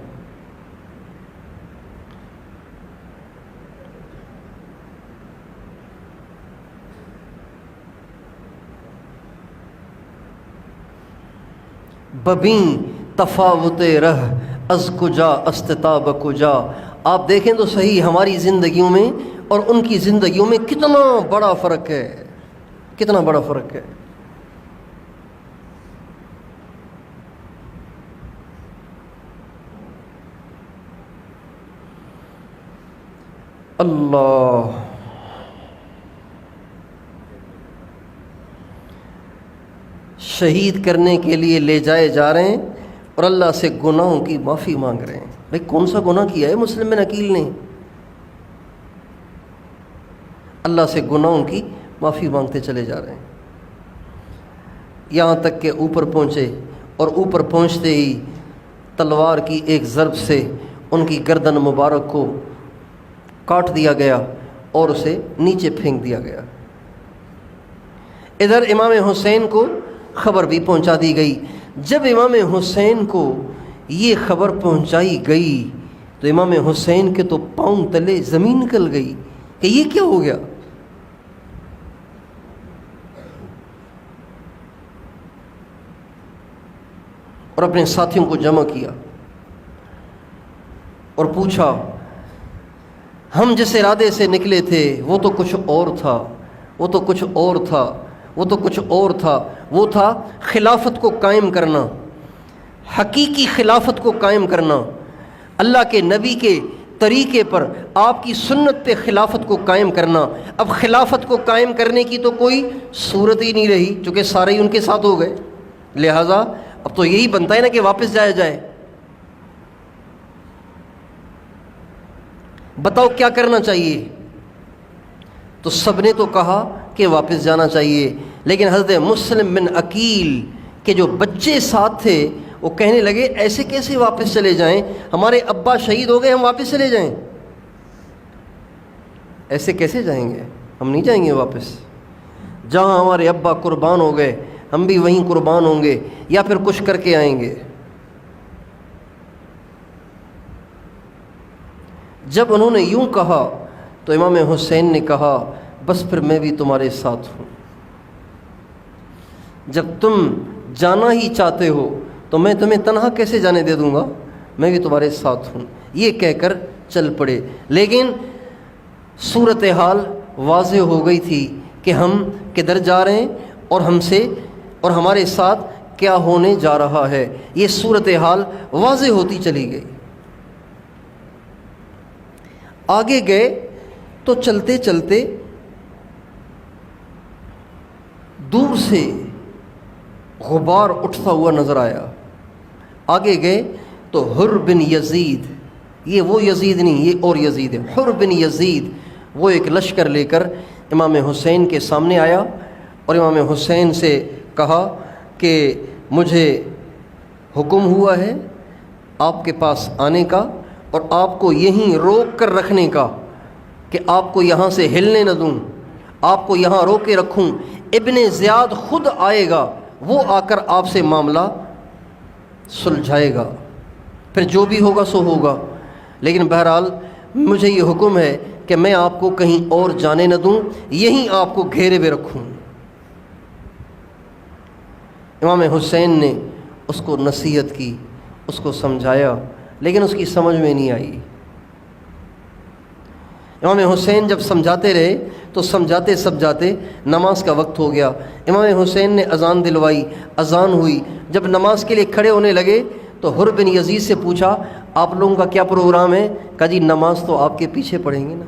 ببیں تفاوت رہ از کجا استتاب کجا. آپ دیکھیں تو صحیح ہماری زندگیوں میں اور ان کی زندگیوں میں کتنا بڑا فرق ہے، کتنا بڑا فرق ہے. اللہ شہید کرنے کے لیے لے جائے جا رہے ہیں اور اللہ سے گناہوں کی معافی مانگ رہے ہیں. بھائی کون سا گناہ کیا ہے مسلم بن عقیل نے؟ اللہ سے گناہوں کی معافی مانگتے چلے جا رہے ہیں، یہاں تک کہ اوپر پہنچے اور اوپر پہنچتے ہی تلوار کی ایک ضرب سے ان کی گردن مبارک کو کاٹ دیا گیا اور اسے نیچے پھینک دیا گیا. ادھر امام حسین کو خبر بھی پہنچا دی گئی. جب امام حسین کو یہ خبر پہنچائی گئی تو امام حسین کے تو پاؤں تلے زمین نکل گئی کہ یہ کیا ہو گیا. اور اپنے ساتھیوں کو جمع کیا اور پوچھا ہم جس ارادے سے نکلے تھے وہ تو کچھ اور تھا، وہ تو کچھ اور تھا، وہ تو کچھ اور تھا. وہ تھا خلافت کو قائم کرنا، حقیقی خلافت کو قائم کرنا، اللہ کے نبی کے طریقے پر، آپ کی سنت پہ خلافت کو قائم کرنا. اب خلافت کو قائم کرنے کی تو کوئی صورت ہی نہیں رہی چونکہ سارے ہی ان کے ساتھ ہو گئے. لہٰذا اب تو یہی بنتا ہے نا کہ واپس جایا جائے. بتاؤ کیا کرنا چاہیے؟ تو سب نے تو کہا کہ واپس جانا چاہیے، لیکن حضرت مسلم بن عقیل کے جو بچے ساتھ تھے وہ کہنے لگے ایسے کیسے واپس چلے جائیں، ہمارے ابا شہید ہو گئے ہم واپس چلے جائیں؟ ایسے کیسے جائیں گے، ہم نہیں جائیں گے واپس. جہاں ہمارے ابا قربان ہو گئے ہم بھی وہیں قربان ہوں گے یا پھر کچھ کر کے آئیں گے. جب انہوں نے یوں کہا تو امام حسین نے کہا بس پھر میں بھی تمہارے ساتھ ہوں. جب تم جانا ہی چاہتے ہو تو میں تمہیں تنہا کیسے جانے دے دوں گا، میں بھی تمہارے ساتھ ہوں. یہ کہہ کر چل پڑے. لیکن صورتحال واضح ہو گئی تھی کہ ہم کدھر جا رہے ہیں اور ہم سے اور ہمارے ساتھ کیا ہونے جا رہا ہے. یہ صورتحال واضح ہوتی چلی گئی. آگے گئے تو چلتے چلتے دور سے غبار اٹھتا ہوا نظر آیا. آگے گئے تو حر بن یزید، یہ وہ یزید نہیں یہ اور یزید ہے، حر بن یزید وہ ایک لشکر لے کر امام حسین کے سامنے آیا اور امام حسین سے کہا کہ مجھے حکم ہوا ہے آپ کے پاس آنے کا اور آپ کو یہیں روک کر رکھنے کا، کہ آپ کو یہاں سے ہلنے نہ دوں، آپ کو یہاں روک کے رکھوں. ابن زیاد خود آئے گا، وہ آ کر آپ سے معاملہ سلجھائے گا، پھر جو بھی ہوگا سو ہوگا. لیکن بہرحال مجھے یہ حکم ہے کہ میں آپ کو کہیں اور جانے نہ دوں، یہیں آپ کو گھیرے میں رکھوں. امام حسین نے اس کو نصیحت کی، اس کو سمجھایا، لیکن اس کی سمجھ میں نہیں آئی. امام حسین جب سمجھاتے رہے تو سمجھاتے سمجھاتے نماز کا وقت ہو گیا. امام حسین نے اذان دلوائی، اذان ہوئی. جب نماز کے لیے کھڑے ہونے لگے تو حر بن یزید سے پوچھا آپ لوگوں کا کیا پروگرام ہے؟ کہا جی نماز تو آپ کے پیچھے پڑھیں گے نا،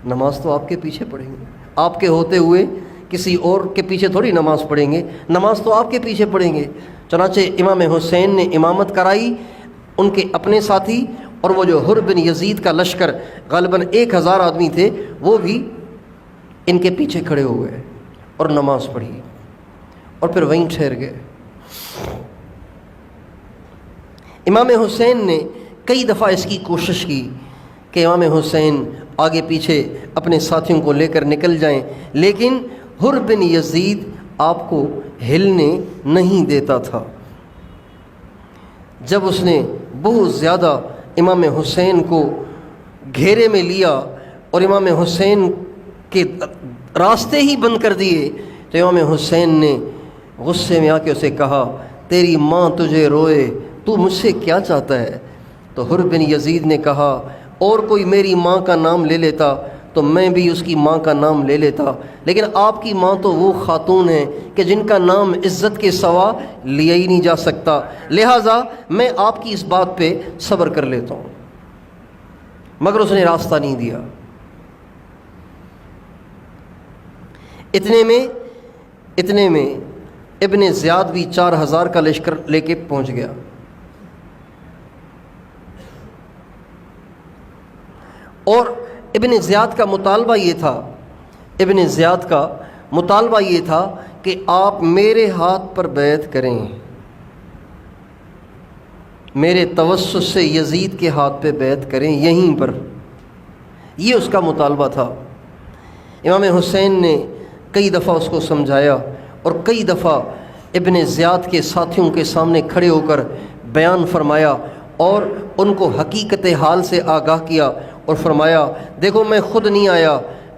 نماز تو آپ کے پیچھے پڑھیں گے، آپ کے ہوتے ہوئے کسی اور کے پیچھے تھوڑی نماز پڑھیں گے، نماز تو آپ کے پیچھے پڑھیں گے. چنانچہ امام حسین نے امامت کرائی. ان کے اپنے ساتھی اور وہ جو حر بن یزید کا لشکر غالباً 1000 آدمی تھے وہ بھی ان کے پیچھے کھڑے ہوئے اور نماز پڑھی اور پھر وہیں ٹھہر گئے. امام حسین نے کئی دفعہ اس کی کوشش کی کہ امام حسین آگے پیچھے اپنے ساتھیوں کو لے کر نکل جائیں، لیکن حر بن یزید آپ کو ہلنے نہیں دیتا تھا. جب اس نے بہت زیادہ امام حسین کو گھیرے میں لیا اور امام حسین کے راستے ہی بند کر دیے تو امام حسین نے غصے میں آ کے اسے کہا تیری ماں تجھے روئے تو مجھ سے کیا چاہتا ہے؟ تو حر بن یزید نے کہا اور کوئی میری ماں کا نام لے لیتا تو میں بھی اس کی ماں کا نام لے لیتا، لیکن آپ کی ماں تو وہ خاتون ہیں کہ جن کا نام عزت کے سوا لیا ہی نہیں جا سکتا، لہٰذا میں آپ کی اس بات پہ صبر کر لیتا ہوں۔ مگر اس نے راستہ نہیں دیا۔ اتنے میں ابن زیاد بھی 4000 کا لشکر لے کے پہنچ گیا، اور ابن زیاد کا مطالبہ یہ تھا کہ آپ میرے ہاتھ پر بیعت کریں، میرے توسط سے یزید کے ہاتھ پہ بیعت کریں یہیں پر، یہ اس کا مطالبہ تھا۔ امام حسین نے کئی دفعہ اس کو سمجھایا اور کئی دفعہ ابن زیاد کے ساتھیوں کے سامنے کھڑے ہو کر بیان فرمایا اور ان کو حقیقت حال سے آگاہ کیا اور فرمایا دیکھو میں خود نہیں آیا،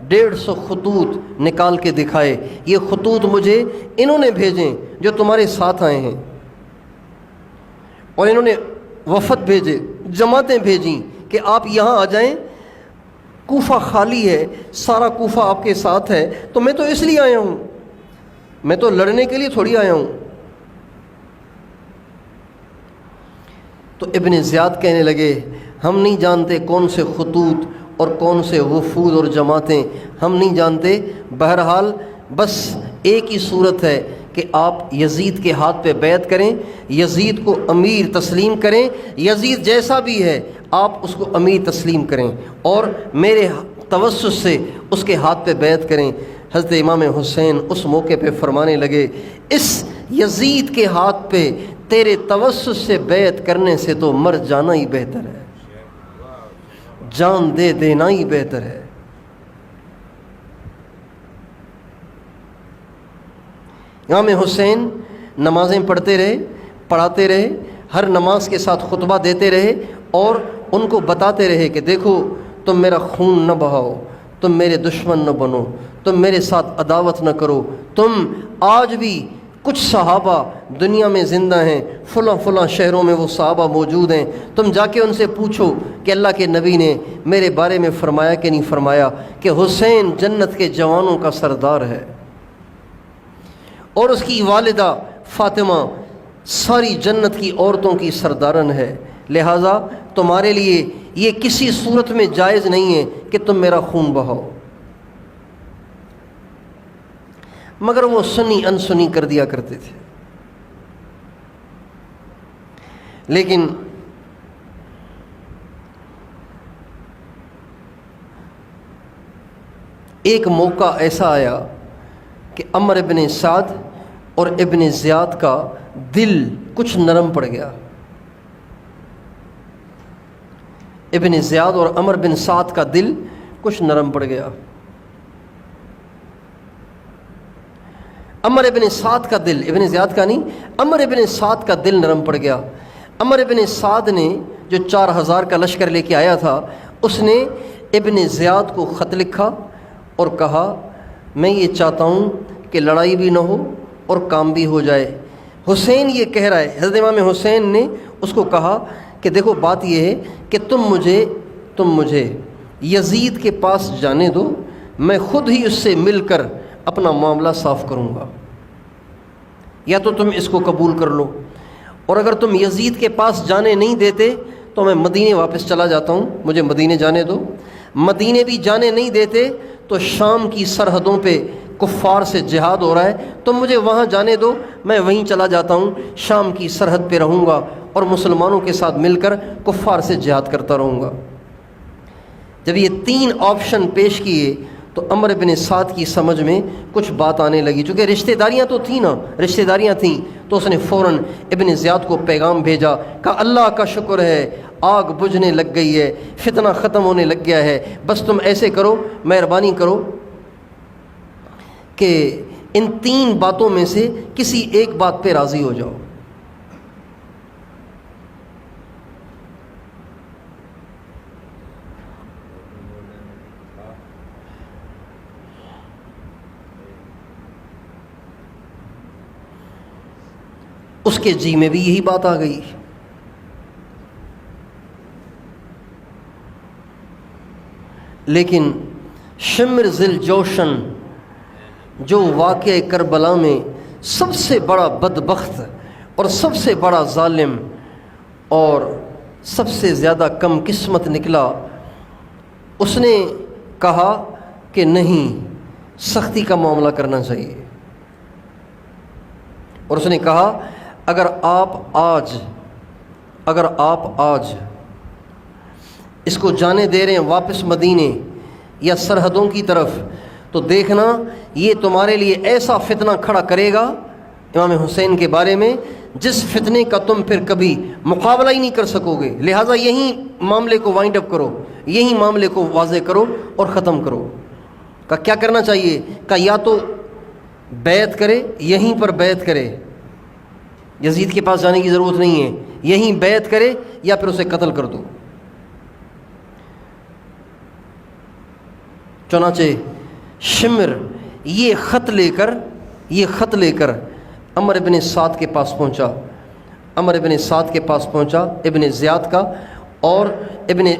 150 خطوط نکال کے دکھائے، یہ خطوط مجھے انہوں نے بھیجیں جو تمہارے ساتھ آئے ہیں، اور انہوں نے وفد بھیجے، جماعتیں بھیجیں کہ آپ یہاں آ جائیں، کوفہ خالی ہے، سارا کوفہ آپ کے ساتھ ہے، تو میں تو اس لیے آیا ہوں، میں تو لڑنے کے لیے تھوڑی آیا ہوں۔ تو ابن زیاد کہنے لگے ہم نہیں جانتے کون سے خطوط اور کون سے وفود اور جماعتیں، ہم نہیں جانتے، بہرحال بس ایک ہی صورت ہے کہ آپ یزید کے ہاتھ پہ بیعت کریں، یزید کو امیر تسلیم کریں، یزید جیسا بھی ہے آپ اس کو امیر تسلیم کریں اور میرے توسط سے اس کے ہاتھ پہ بیعت کریں۔ حضرت امام حسین اس موقع پہ فرمانے لگے اس یزید کے ہاتھ پہ تیرے توسط سے بیعت کرنے سے تو مر جانا ہی بہتر ہے، جان دے دینا ہی بہتر ہے۔ امام حسین نمازیں پڑھتے رہے، پڑھاتے رہے، ہر نماز کے ساتھ خطبہ دیتے رہے اور ان کو بتاتے رہے کہ دیکھو تم میرا خون نہ بہاؤ، تم میرے دشمن نہ بنو، تم میرے ساتھ عداوت نہ کرو، تم آج بھی کچھ صحابہ دنیا میں زندہ ہیں، فلاں شہروں میں وہ صحابہ موجود ہیں، تم جا کے ان سے پوچھو کہ اللہ کے نبی نے میرے بارے میں فرمایا کہ نہیں فرمایا کہ حسین جنت کے جوانوں کا سردار ہے اور اس کی والدہ فاطمہ ساری جنت کی عورتوں کی سردارن ہے، لہٰذا تمہارے لیے یہ کسی صورت میں جائز نہیں ہے کہ تم میرا خون بہاؤ۔ مگر وہ سنی انسنی کر دیا کرتے تھے۔ لیکن ایک موقع ایسا آیا کہ عمر ابن سعد اور ابن زیاد کا دل کچھ نرم پڑ گیا۔ ابن زیاد اور عمر بن سعد کا دل کچھ نرم پڑ گیا۔ عمر ابن سعد کا دل، ابن زیاد کا نہیں، عمر ابن سعد کا دل نرم پڑ گیا۔ عمر ابن سعد نے جو 4000 کا لشکر لے کے آیا تھا، اس نے ابن زیاد کو خط لکھا اور کہا میں یہ چاہتا ہوں کہ لڑائی بھی نہ ہو اور کام بھی ہو جائے۔ حسین یہ کہہ رہا ہے، حضرت امام حسین نے اس کو کہا کہ دیکھو بات یہ ہے کہ تم مجھے یزید کے پاس جانے دو، میں خود ہی اس سے مل کر اپنا معاملہ صاف کروں گا، یا تو تم اس کو قبول کر لو، اور اگر تم یزید کے پاس جانے نہیں دیتے تو میں مدینے واپس چلا جاتا ہوں، مجھے مدینے جانے دو۔ مدینے بھی جانے نہیں دیتے تو شام کی سرحدوں پہ کفار سے جہاد ہو رہا ہے، تم مجھے وہاں جانے دو، میں وہیں چلا جاتا ہوں، شام کی سرحد پہ رہوں گا اور مسلمانوں کے ساتھ مل کر کفار سے جہاد کرتا رہوں گا۔ جب یہ 3 آپشن پیش کیے تو عمر بن سعد کی سمجھ میں کچھ بات آنے لگی، چونکہ رشتہ داریاں تو تھیں نا، رشتہ داریاں تھیں، تو اس نے فوراً ابن زیاد کو پیغام بھیجا، کہا اللہ کا شکر ہے آگ بجھنے لگ گئی ہے، فتنہ ختم ہونے لگ گیا ہے، بس تم ایسے کرو، مہربانی کرو کہ ان 3 باتوں میں سے کسی ایک بات پہ راضی ہو جاؤ۔ اس کے جی میں بھی یہی بات آ گئی لیکن شمر ذل جوشن جو واقعہ کربلا میں سب سے بڑا بدبخت اور سب سے بڑا ظالم اور سب سے زیادہ کم قسمت نکلا، اس نے کہا کہ نہیں، سختی کا معاملہ کرنا چاہیے، اور اس نے کہا اگر آپ آج اس کو جانے دے رہے ہیں واپس مدینے یا سرحدوں کی طرف، تو دیکھنا یہ تمہارے لیے ایسا فتنہ کھڑا کرے گا امام حسین کے بارے میں جس فتنے کا تم پھر کبھی مقابلہ ہی نہیں کر سکو گے، لہٰذا یہیں معاملے کو وائنڈ اپ کرو، یہیں معاملے کو واضح کرو اور ختم کرو۔ کہ کیا کرنا چاہیے؟ کہ یا تو بیعت کرے، یہیں پر بیعت کرے، یزید کے پاس جانے کی ضرورت نہیں ہے، یہیں بیعت کرے یا پھر اسے قتل کر دو۔ چنانچہ شمر یہ خط لے کر عمر بن سعد کے پاس پہنچا، ابن زیاد کا، اور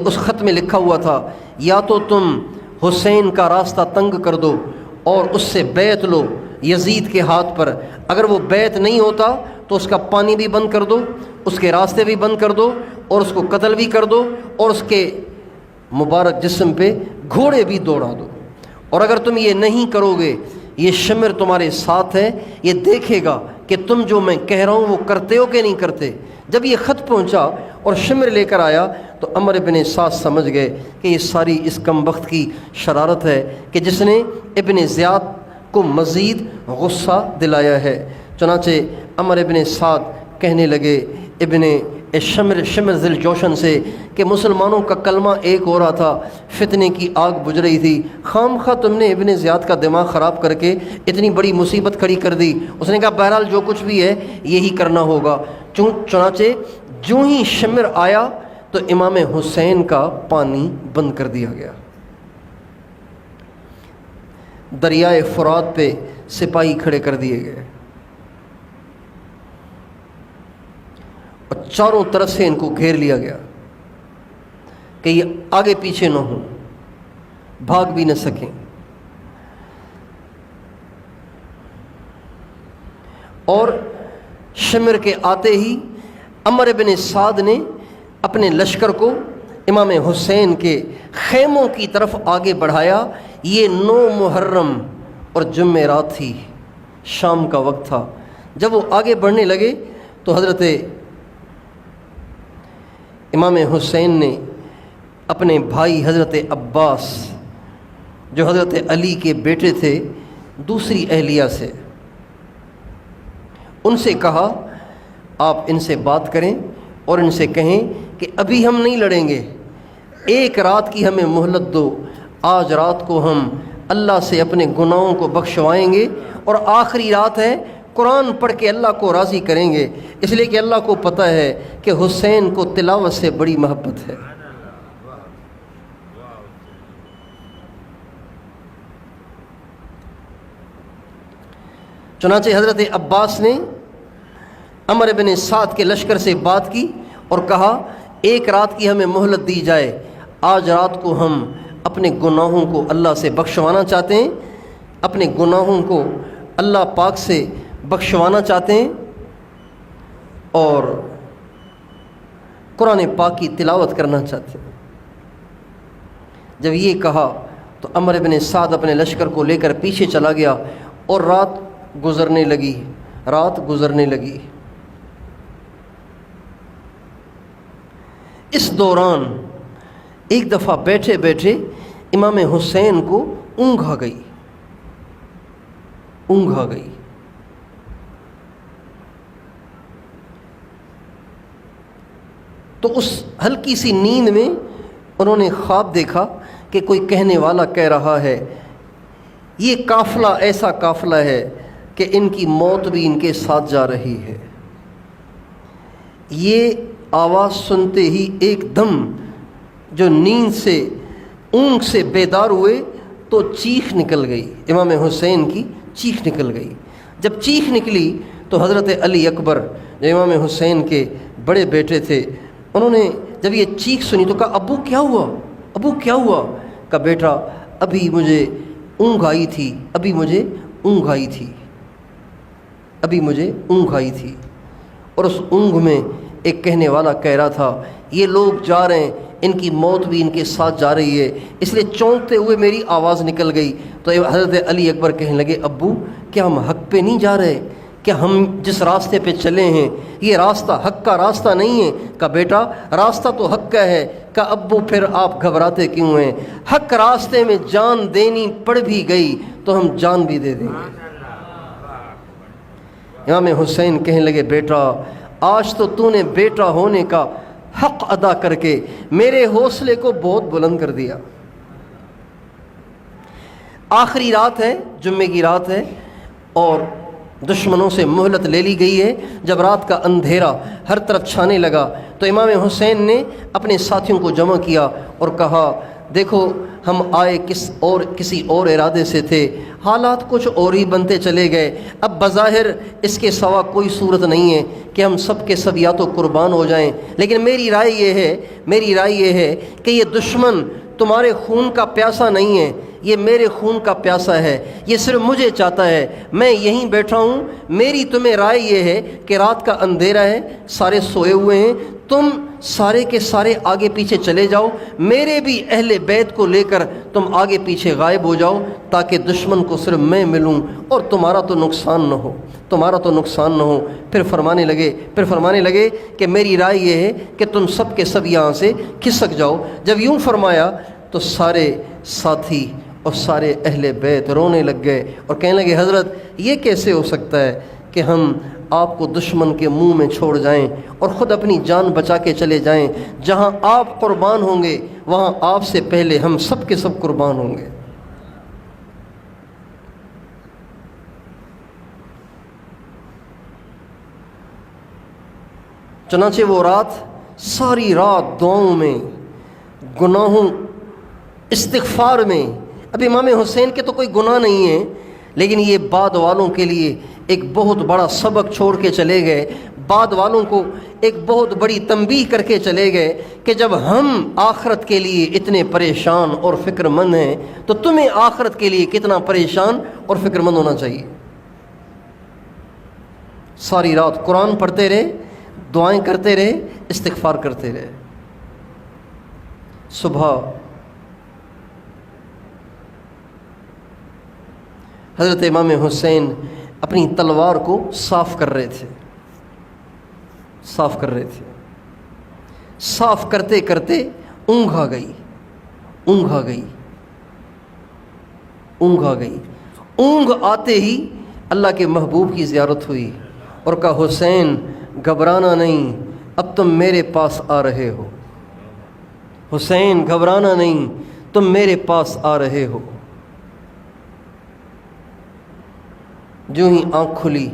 اس خط میں لکھا ہوا تھا یا تو تم حسین کا راستہ تنگ کر دو اور اس سے بیعت لو یزید کے ہاتھ پر، اگر وہ بیعت نہیں ہوتا تو اس کا پانی بھی بند کر دو، اس کے راستے بھی بند کر دو اور اس کو قتل بھی کر دو اور اس کے مبارک جسم پہ گھوڑے بھی دوڑا دو، اور اگر تم یہ نہیں کرو گے یہ شمر تمہارے ساتھ ہے، یہ دیکھے گا کہ تم جو میں کہہ رہا ہوں وہ کرتے ہو کہ نہیں کرتے۔ جب یہ خط پہنچا اور شمر لے کر آیا تو عمر بن سعد سمجھ گئے کہ یہ ساری اس کم بخت کی شرارت ہے کہ جس نے ابن زیاد کو مزید غصہ دلایا ہے۔ چنانچہ عمر بن سعد کہنے لگے شمر ذل جوشن سے کہ مسلمانوں کا کلمہ ایک ہو رہا تھا، فتنے کی آگ بجھ رہی تھی، خام خواہ تم نے ابن زیاد کا دماغ خراب کر کے اتنی بڑی مصیبت کھڑی کر دی۔ اس نے کہا بہرحال جو کچھ بھی ہے یہی کرنا ہوگا۔ چنانچہ جو ہی شمر آیا تو امام حسین کا پانی بند کر دیا گیا۔ دریائے فرات پہ سپاہی کھڑے کر دیے گئے اور چاروں طرف سے ان کو گھیر لیا گیا کہ یہ آگے پیچھے نہ ہوں، بھاگ بھی نہ سکیں۔ اور شمر کے آتے ہی عمر بن سعد نے اپنے لشکر کو امام حسین کے خیموں کی طرف آگے بڑھایا۔ یہ 9 محرم اور جمعرات تھی، شام کا وقت تھا۔ جب وہ آگے بڑھنے لگے تو حضرت امام حسین نے اپنے بھائی حضرت عباس جو حضرت علی کے بیٹے تھے دوسری اہلیہ سے، ان سے کہا آپ ان سے بات کریں اور ان سے کہیں کہ ابھی ہم نہیں لڑیں گے، ایک رات کی ہمیں مہلت دو، آج رات کو ہم اللہ سے اپنے گناہوں کو بخشوائیں گے اور آخری رات ہے، قرآن پڑھ کے اللہ کو راضی کریں گے، اس لیے کہ اللہ کو پتہ ہے کہ حسین کو تلاوت سے بڑی محبت ہے۔ چنانچہ حضرت عباس نے عمر بن سعد کے لشکر سے بات کی اور کہا ایک رات کی ہمیں مہلت دی جائے، آج رات کو ہم اپنے گناہوں کو اللہ سے بخشوانا چاہتے ہیں، اپنے گناہوں کو اللہ پاک سے بخشوانا چاہتے ہیں اور قرآن پاک کی تلاوت کرنا چاہتے ہیں۔ جب یہ کہا تو عمر بن سعد اپنے لشکر کو لے کر پیچھے چلا گیا اور رات گزرنے لگی۔ اس دوران ایک دفعہ بیٹھے بیٹھے امام حسین کو اونگ آ گئی۔ تو اس ہلکی سی نیند میں انہوں نے خواب دیکھا کہ کوئی کہنے والا کہہ رہا ہے یہ قافلہ ایسا قافلہ ہے کہ ان کی موت بھی ان کے ساتھ جا رہی ہے۔ یہ آواز سنتے ہی ایک دم جو نیند سے اونگ سے بیدار ہوئے تو چیخ نکل گئی، امام حسین کی چیخ نکل گئی۔ جب چیخ نکلی تو حضرت علی اکبر جو امام حسین کے بڑے بیٹے تھے، انہوں نے جب یہ چیخ سنی تو کہا ابو کیا ہوا؟ کہا بیٹا ابھی مجھے اونگ آئی تھی، ابھی مجھے اونگ آئی تھی، ابھی مجھے اونگ آئی تھی، اور اس اونگ میں ایک کہنے والا کہہ رہا تھا یہ لوگ جا رہے ہیں، ان کی موت بھی ان کے ساتھ جا رہی ہے، اس لیے چونکتے ہوئے میری آواز نکل گئی۔ تو حضرت علی اکبر کہنے لگے ابو کیا ہم حق پہ نہیں جا رہے؟ کہ ہم جس راستے پہ چلے ہیں یہ راستہ حق کا راستہ نہیں ہے؟ کہا بیٹا راستہ تو حق کا ہے۔ کہا ابو پھر آپ گھبراتے کیوں ہیں؟ حق راستے میں جان دینی پڑ بھی گئی تو ہم جان بھی دے دیں گے۔ امام حسین کہنے لگے بیٹا آج تو نے بیٹا ہونے کا حق ادا کر کے میرے حوصلے کو بہت بلند کر دیا۔ آخری رات ہے، جمعے کی رات ہے، اور دشمنوں سے مہلت لے لی گئی ہے۔ جب رات کا اندھیرا ہر طرف چھانے لگا تو امام حسین نے اپنے ساتھیوں کو جمع کیا اور کہا دیکھو ہم آئے کسی اور ارادے سے تھے، حالات کچھ اور ہی بنتے چلے گئے، اب بظاہر اس کے سوا کوئی صورت نہیں ہے کہ ہم سب کے سب یا تو قربان ہو جائیں، لیکن میری رائے یہ ہے کہ یہ دشمن تمہارے خون کا پیاسا نہیں ہے، یہ میرے خون کا پیاسا ہے، یہ صرف مجھے چاہتا ہے، میں یہیں بیٹھا ہوں۔ میری تمہیں رائے یہ ہے کہ رات کا اندھیرا ہے، سارے سوئے ہوئے ہیں، تم سارے کے سارے آگے پیچھے چلے جاؤ، میرے بھی اہل بیت کو لے کر تم آگے پیچھے غائب ہو جاؤ تاکہ دشمن کو صرف میں ملوں اور تمہارا تو نقصان نہ ہو۔ پھر فرمانے لگے کہ میری رائے یہ ہے کہ تم سب کے سب یہاں سے کھسک جاؤ۔ جب یوں فرمایا تو سارے ساتھی اور سارے اہل بیت رونے لگ گئے اور کہنے لگے حضرت یہ کیسے ہو سکتا ہے کہ ہم آپ کو دشمن کے منہ میں چھوڑ جائیں اور خود اپنی جان بچا کے چلے جائیں؟ جہاں آپ قربان ہوں گے وہاں آپ سے پہلے ہم سب کے سب قربان ہوں گے۔ چنانچہ وہ رات ساری رات دعاؤں میں، گناہوں، استغفار میں، اب امام حسین کے تو کوئی گناہ نہیں ہے لیکن یہ بعد والوں کے لیے ایک بہت بڑا سبق چھوڑ کے چلے گئے، بعد والوں کو ایک بہت بڑی تنبیہ کر کے چلے گئے کہ جب ہم آخرت کے لیے اتنے پریشان اور فکر مند ہیں تو تمہیں آخرت کے لیے کتنا پریشان اور فکر مند ہونا چاہیے۔ ساری رات قرآن پڑھتے رہے، دعائیں کرتے رہے، استغفار کرتے رہے۔ صبح حضرت امام حسین اپنی تلوار کو صاف کر رہے تھے، صاف کرتے کرتے اونگ آ گئی۔ اونگ آتے ہی اللہ کے محبوب کی زیارت ہوئی اور کہا حسین گھبرانا نہیں، اب تم میرے پاس آ رہے ہو، حسین گھبرانا نہیں، تم میرے پاس آ رہے ہو۔ جو ہی آنکھ کھلی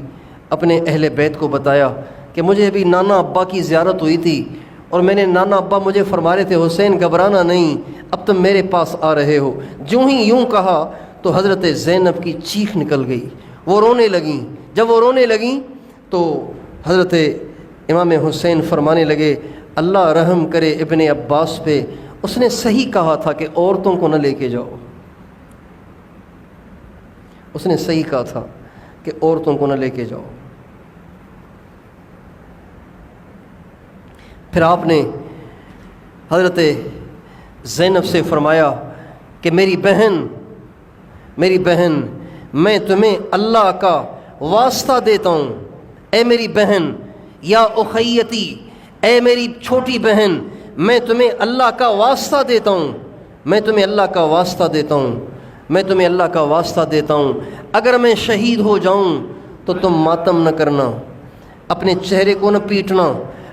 اپنے اہل بیت کو بتایا کہ مجھے ابھی نانا ابا کی زیارت ہوئی تھی اور میں نے نانا ابا مجھے فرما رہے تھے حسین گھبرانا نہیں، اب تم میرے پاس آ رہے ہو۔ جو ہی یوں کہا تو حضرت زینب کی چیخ نکل گئی، وہ رونے لگیں۔ جب وہ رونے لگیں تو حضرت امام حسین فرمانے لگے اللہ رحم کرے ابن عباس پہ، اس نے صحیح کہا تھا کہ عورتوں کو نہ لے کے جاؤ، اس نے صحیح کہا تھا کہ عورتوں کو نہ لے کے جاؤ۔ پھر آپ نے حضرت زینب سے فرمایا کہ میری بہن میں تمہیں اللہ کا واسطہ دیتا ہوں، اے میری بہن، یا اخیتی، اے میری چھوٹی بہن، میں تمہیں اللہ کا واسطہ دیتا ہوں، اگر میں شہید ہو جاؤں تو تم ماتم نہ کرنا، اپنے چہرے کو نہ پیٹنا،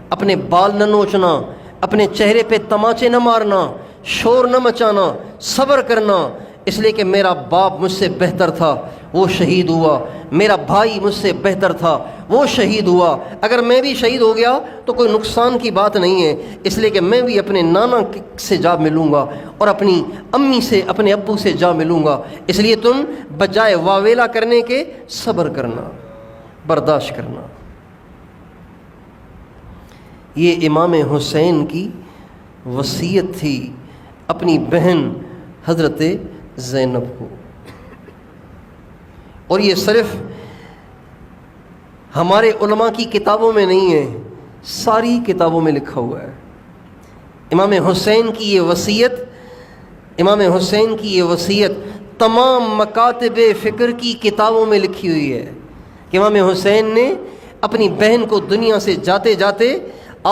اپنے بال نہ نوچنا، اپنے چہرے پہ تماچے نہ مارنا، شور نہ مچانا، صبر کرنا، اس لیے کہ میرا باپ مجھ سے بہتر تھا، وہ شہید ہوا، میرا بھائی مجھ سے بہتر تھا، وہ شہید ہوا، اگر میں بھی شہید ہو گیا تو کوئی نقصان کی بات نہیں ہے، اس لیے کہ میں بھی اپنے نانا سے جا ملوں گا اور اپنی امی سے، اپنے ابو سے جا ملوں گا، اس لیے تم بجائے واویلا کرنے کے صبر کرنا، برداشت کرنا۔ یہ امام حسین کی وصیت تھی اپنی بہن حضرت زینب کو. اور یہ صرف ہمارے علماء کی کتابوں میں نہیں ہے، ساری کتابوں میں لکھا ہوا ہے. امام حسین کی یہ وصیت تمام مکاتب فکر کی کتابوں میں لکھی ہوئی ہے کہ امام حسین نے اپنی بہن کو دنیا سے جاتے جاتے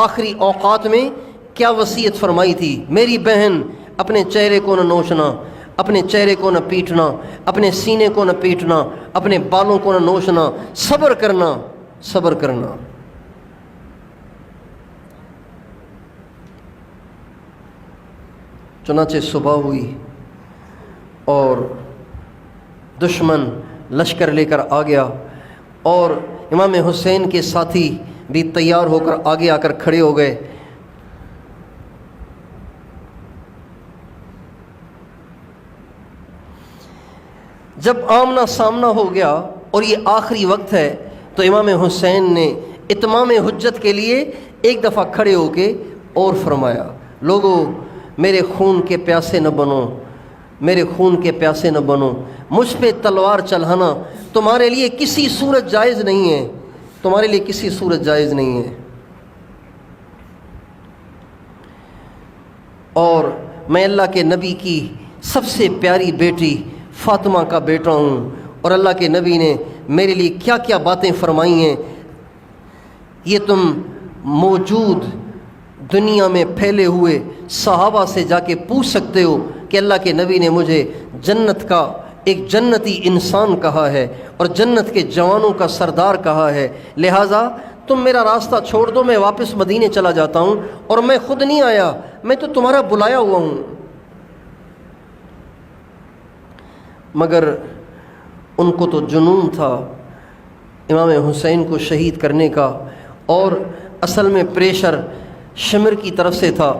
آخری اوقات میں کیا وصیت فرمائی تھی. میری بہن، اپنے چہرے کو نہ نوچنا، اپنے چہرے کو نہ پیٹنا، اپنے سینے کو نہ پیٹنا، اپنے بالوں کو نہ نوچنا، صبر کرنا، صبر کرنا. چنانچہ صبح ہوئی اور دشمن لشکر لے کر آ گیا اور امام حسین کے ساتھی بھی تیار ہو کر آگے آ کر کھڑے ہو گئے. جب آمنا سامنا ہو گیا اور یہ آخری وقت ہے تو امام حسین نے اتمام حجت کے لیے ایک دفعہ کھڑے ہو کے اور فرمایا، لوگو میرے خون کے پیاسے نہ بنو، میرے خون کے پیاسے نہ بنو، مجھ پہ تلوار چلانا تمہارے لیے کسی صورت جائز نہیں ہے، تمہارے لیے کسی صورت جائز نہیں ہے. اور میں اللہ کے نبی کی سب سے پیاری بیٹی فاطمہ کا بیٹا ہوں، اور اللہ کے نبی نے میرے لیے کیا کیا باتیں فرمائی ہیں یہ تم موجود دنیا میں پھیلے ہوئے صحابہ سے جا کے پوچھ سکتے ہو کہ اللہ کے نبی نے مجھے جنت کا ایک جنتی انسان کہا ہے اور جنت کے جوانوں کا سردار کہا ہے، لہٰذا تم میرا راستہ چھوڑ دو، میں واپس مدینے چلا جاتا ہوں، اور میں خود نہیں آیا، میں تو تمہارا بلایا ہوا ہوں. مگر ان کو تو جنون تھا امام حسین کو شہید کرنے کا، اور اصل میں پریشر شمر کی طرف سے تھا،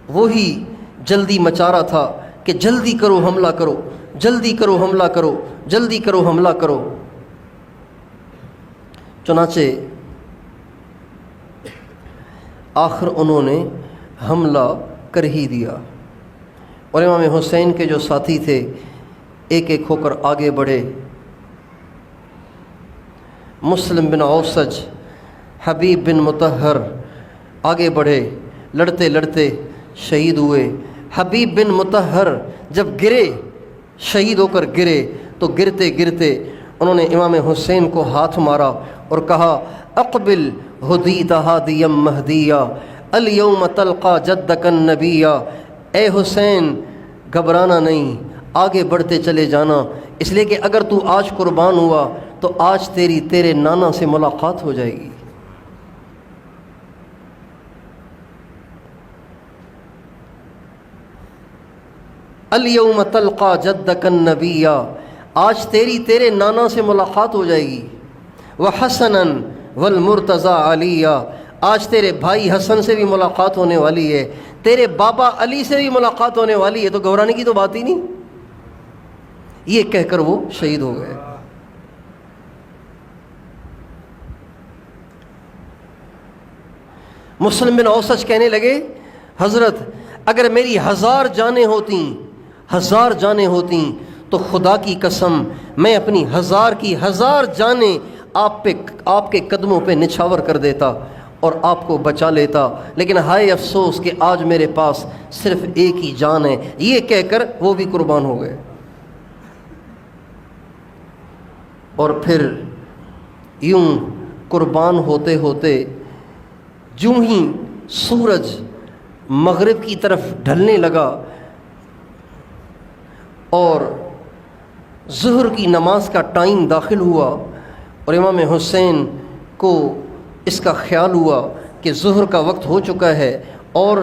وہی جلدی مچا رہا تھا کہ جلدی کرو حملہ کرو، جلدی کرو حملہ کرو، جلدی کرو حملہ کرو. چنانچہ آخر انہوں نے حملہ کر ہی دیا، اور امام حسین کے جو ساتھی تھے ایک ایک ہو کر آگے بڑھے. مسلم بن اوسج، حبیب بن مطہر آگے بڑھے، لڑتے لڑتے شہید ہوئے. حبیب بن مطہر جب گرے، شہید ہو کر گرے، تو گرتے گرتے انہوں نے امام حسین کو ہاتھ مارا اور کہا، اقبل ہدیت ہادیا مہدیا الیوم تلقا جدک النبیا. اے حسین گھبرانا نہیں، آگے بڑھتے چلے جانا، اس لیے کہ اگر تو آج قربان ہوا تو آج تیرے نانا سے ملاقات ہو جائے گی. الیوم تلقا جدک النبیا، آج تیرے نانا سے ملاقات ہو جائے گی. وحسنا والمرتضی علیہ، آج تیرے بھائی حسن سے بھی ملاقات ہونے والی ہے، تیرے بابا علی سے بھی ملاقات ہونے والی ہے، تو گھبرانے کی تو بات ہی نہیں. یہ کہہ کر وہ شہید ہو گئے. مسلم بن اوسج کہنے لگے، حضرت اگر میری 1000 جانیں ہوتیں تو خدا کی قسم میں اپنی 1000 کی 1000 جانیں آپ کے قدموں پہ نچھاور کر دیتا اور آپ کو بچا لیتا، لیکن ہائے افسوس کہ آج میرے پاس صرف ایک ہی جان ہے. یہ کہہ کر وہ بھی قربان ہو گئے. اور پھر یوں قربان ہوتے ہوتے جو ہی سورج مغرب کی طرف ڈھلنے لگا اور ظہر کی نماز کا ٹائم داخل ہوا، اور امام حسین کو اس کا خیال ہوا کہ ظہر کا وقت ہو چکا ہے اور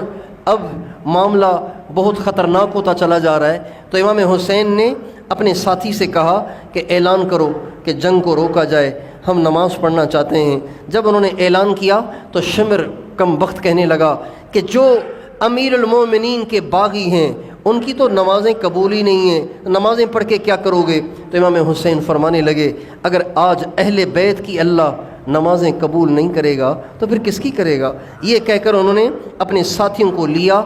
اب معاملہ بہت خطرناک ہوتا چلا جا رہا ہے، تو امام حسین نے اپنے ساتھی سے کہا کہ اعلان کرو کہ جنگ کو روکا جائے، ہم نماز پڑھنا چاہتے ہیں. جب انہوں نے اعلان کیا تو شمر کم بخت کہنے لگا کہ جو امیر المومنین کے باغی ہیں ان کی تو نمازیں قبول ہی نہیں ہیں، نمازیں پڑھ کے کیا کرو گے؟ تو امام حسین فرمانے لگے، اگر آج اہل بیت کی اللہ نمازیں قبول نہیں کرے گا تو پھر کس کی کرے گا؟ یہ کہہ کر انہوں نے اپنے ساتھیوں کو لیا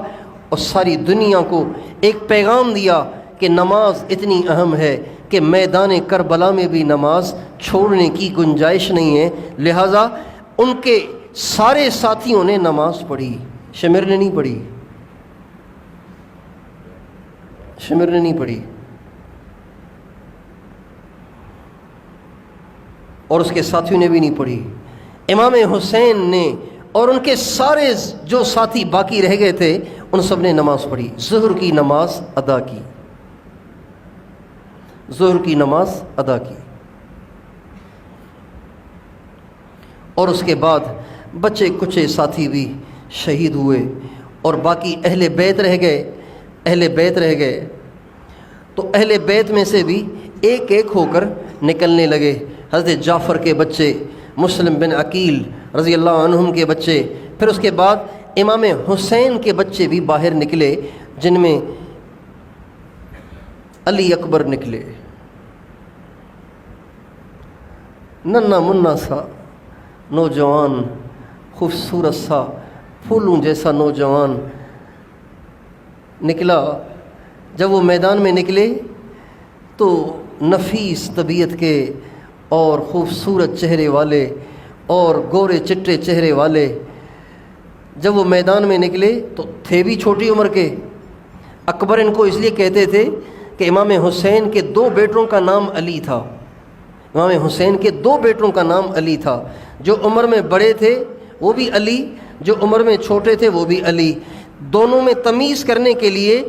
اور ساری دنیا کو ایک پیغام دیا کہ نماز اتنی اہم ہے کہ میدان کربلا میں بھی نماز چھوڑنے کی گنجائش نہیں ہے، لہٰذا ان کے سارے ساتھیوں نے نماز پڑھی، شمر نے نہیں پڑھی، شمر نے نہیں پڑھی، اور اس کے ساتھیوں نے بھی نہیں پڑھی۔ امام حسین نے اور ان کے سارے جو ساتھی باقی رہ گئے تھے ان سب نے نماز پڑھی، ظہر کی نماز ادا کی، ظہر کی نماز ادا کی، اور اس کے بعد بچے کچے ساتھی بھی شہید ہوئے اور باقی اہل بیت رہ گئے، اہل بیت رہ گئے۔ تو اہل بیت میں سے بھی ایک ایک ہو کر نکلنے لگے، حضرت جعفر کے بچے، مسلم بن عقیل رضی اللہ عنہم کے بچے، پھر اس کے بعد امام حسین کے بچے بھی باہر نکلے، جن میں علی اکبر نکلے، ننھا منھا سا نوجوان، خوبصورت سا پھولوں جیسا نوجوان نکلا۔ جب وہ میدان میں نکلے تو نفیس طبیعت کے اور خوبصورت چہرے والے اور گورے چٹے چہرے والے، جب وہ میدان میں نکلے تو تھے بھی چھوٹی عمر کے۔ اکبر ان کو اس لیے کہتے تھے کہ امام حسین کے 2 بیٹوں کا نام علی تھا، امام حسین کے 2 بیٹوں کا نام علی تھا، جو عمر میں بڑے تھے وہ بھی علی، جو عمر میں چھوٹے تھے وہ بھی علی۔ دونوں میں تمیز کرنے کے لیے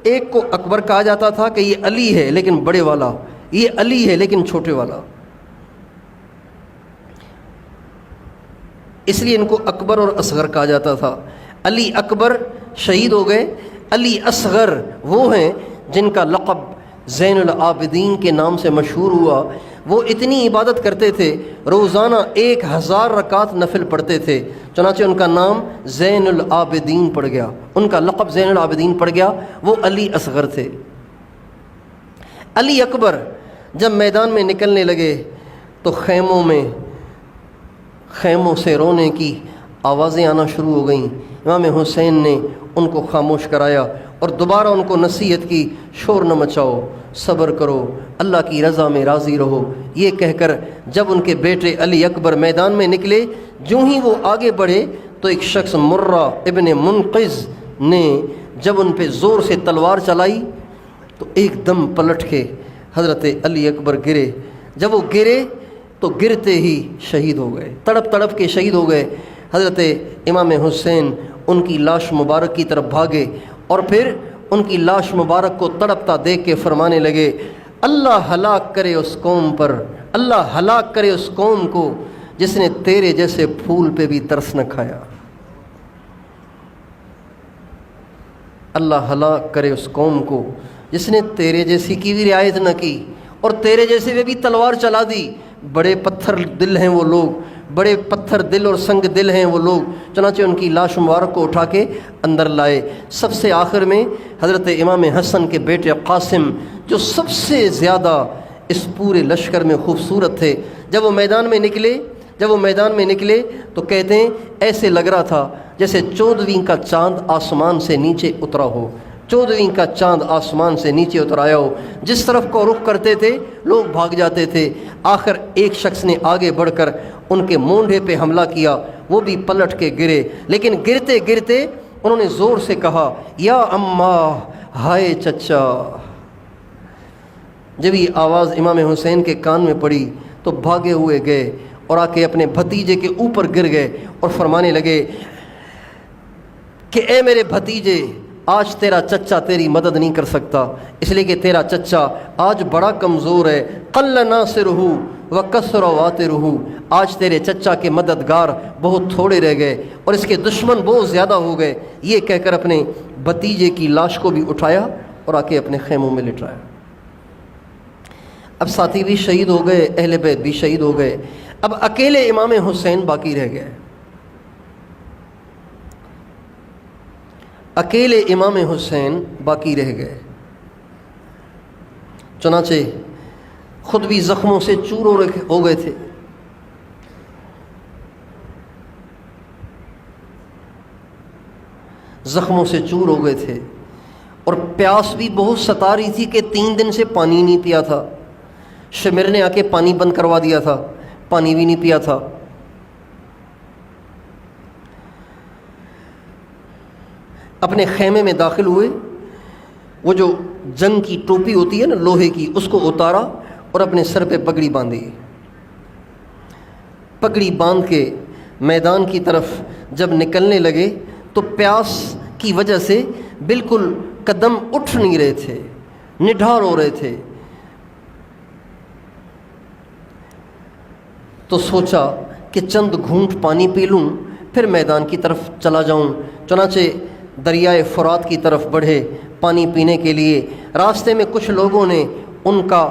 ایک کو اکبر کہا جاتا تھا کہ یہ علی ہے لیکن بڑے والا، یہ علی ہے لیکن چھوٹے والا، اس لیے ان کو اکبر اور اصغر کہا جاتا تھا۔ علی اکبر شہید ہو گئے، علی اصغر وہ ہیں جن کا لقب زین العابدین کے نام سے مشہور ہوا۔ وہ اتنی عبادت کرتے تھے، روزانہ 1000 رکعت نفل پڑھتے تھے، چنانچہ ان کا نام زین العابدین پڑ گیا، ان کا لقب زین العابدین پڑ گیا۔ وہ علی اصغر تھے۔ علی اکبر جب میدان میں نکلنے لگے تو خیموں سے رونے کی آوازیں آنا شروع ہو گئیں۔ امام حسین نے ان کو خاموش کرایا اور دوبارہ ان کو نصیحت کی، شور نہ مچاؤ، صبر کرو، اللہ کی رضا میں راضی رہو۔ یہ کہہ کر جب ان کے بیٹے علی اکبر میدان میں نکلے، جو ہی وہ آگے بڑھے تو ایک شخص مرہ ابن منقذ نے جب ان پہ زور سے تلوار چلائی تو ایک دم پلٹ کے حضرت علی اکبر گرے۔ جب وہ گرے تو گرتے ہی شہید ہو گئے، تڑپ تڑپ کے شہید ہو گئے۔ حضرت امام حسین ان کی لاش مبارک کی طرف بھاگے اور پھر ان کی لاش مبارک کو تڑپتا دیکھ کے فرمانے لگے، اللہ ہلاک کرے اس قوم پر، اللہ ہلاک کرے اس قوم کو جس نے تیرے جیسے پھول پہ بھی ترس نہ کھایا، اللہ ہلاک کرے اس قوم کو جس نے تیرے جیسی کی بھی رعایت نہ کی اور تیرے جیسے پہ بھی تلوار چلا دی۔ بڑے پتھر دل ہیں وہ لوگ، بڑے پتھر دل اور سنگ دل ہیں وہ لوگ۔ چنانچہ ان کی لاش مبارک کو اٹھا کے اندر لائے۔ سب سے آخر میں حضرت امام حسن کے بیٹے قاسم، جو سب سے زیادہ اس پورے لشکر میں خوبصورت تھے، جب وہ میدان میں نکلے تو کہتے ہیں ایسے لگ رہا تھا جیسے 14ویں کا چاند آسمان سے نیچے اترا ہو، 14ویں کا چاند آسمان سے نیچے اتر آیا ہو۔ جس طرف کو رخ کرتے تھے لوگ بھاگ جاتے تھے۔ آخر ایک شخص نے آگے بڑھ کر ان کے مونڈھے پہ حملہ کیا، وہ بھی پلٹ کے گرے، لیکن گرتے گرتے انہوں نے زور سے کہا، یا اماں، ہائے چچا۔ جب یہ آواز امام حسین کے کان میں پڑی تو بھاگے ہوئے گئے اور آ کے اپنے بھتیجے کے اوپر گر گئے اور فرمانے لگے کہ اے میرے بھتیجے، آج تیرا چچا تیری مدد نہیں کر سکتا، اس لیے کہ تیرا چچا آج بڑا کمزور ہے، قل ناصرہ وکثر واترہ، آج تیرے چچا کے مددگار بہت تھوڑے رہ گئے اور اس کے دشمن بہت زیادہ ہو گئے۔ یہ کہہ کر اپنے بھتیجے کی لاش کو بھی اٹھایا اور آ کے اپنے خیموں میں لٹایا۔ اب ساتھی بھی شہید ہو گئے، اہل بیت بھی شہید ہو گئے، اب اکیلے امام حسین باقی رہ گئے، اکیلے امام حسین باقی رہ گئے۔ چنانچہ خود بھی زخموں سے چور ہو گئے تھے۔ زخموں سے چور ہو گئے تھے، اور پیاس بھی بہت ستا رہی تھی کہ 3 دن سے پانی نہیں پیا تھا۔ شمر نے آ کے پانی بند کروا دیا تھا، پانی بھی نہیں پیا تھا۔ اپنے خیمے میں داخل ہوئے، وہ جو جنگ کی ٹوپی ہوتی ہے نا لوہے کی، اس کو اتارا اور اپنے سر پہ پگڑی باندھی۔ پگڑی باندھ کے میدان کی طرف جب نکلنے لگے تو پیاس کی وجہ سے بالکل قدم اٹھ نہیں رہے تھے، نڈھال ہو رہے تھے۔ تو سوچا کہ چند گھونٹ پانی پی لوں پھر میدان کی طرف چلا جاؤں۔ چنانچہ دریائے فرات کی طرف بڑھے پانی پینے کے لیے۔ راستے میں کچھ لوگوں نے ان کا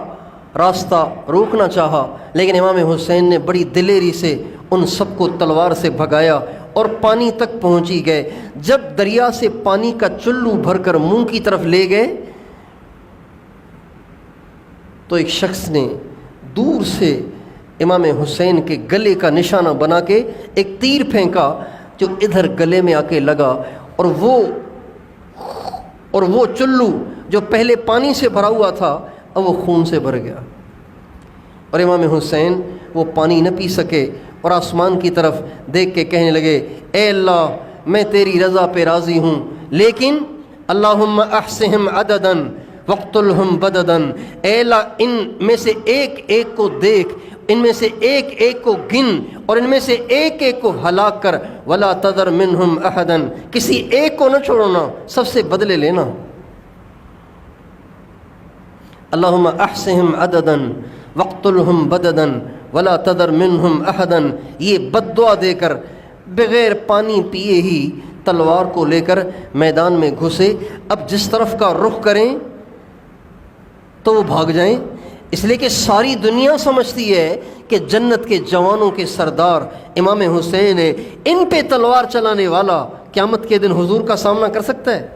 راستہ روکنا چاہا، لیکن امام حسین نے بڑی دلیری سے ان سب کو تلوار سے بھگایا اور پانی تک پہنچی گئے۔ جب دریا سے پانی کا چلو بھر کر منہ کی طرف لے گئے تو ایک شخص نے دور سے امام حسین کے گلے کا نشانہ بنا کے ایک تیر پھینکا جو ادھر گلے میں آ کے لگا، اور وہ چلو جو پہلے پانی سے بھرا ہوا تھا اب وہ خون سے بھر گیا، اور امام حسین وہ پانی نہ پی سکے اور آسمان کی طرف دیکھ کے کہنے لگے، اے اللہ میں تیری رضا پہ راضی ہوں، لیکن اللہم احصہم عددا وقتلہم بددا، اے اللہ ان میں سے ایک ایک کو دیکھ، ان میں سے ایک ایک کو گن، اور ان میں سے ایک ایک کو ہلاک کر، ولا تذر منہم احدا، کسی ایک کو نہ چھوڑنا، سب سے بدلے لینا۔ اللہم احصہم عددا وقتلہم بددا ولا تذر منہم احدا، یہ بد دعا دے کر بغیر پانی پیے ہی تلوار کو لے کر میدان میں گھسے۔ اب جس طرف کا رخ کریں تو وہ بھاگ جائیں، اس لیے کہ ساری دنیا سمجھتی ہے کہ جنت کے جوانوں کے سردار امام حسین ہے، ان پہ تلوار چلانے والا قیامت کے دن حضور کا سامنا کر سکتا ہے؟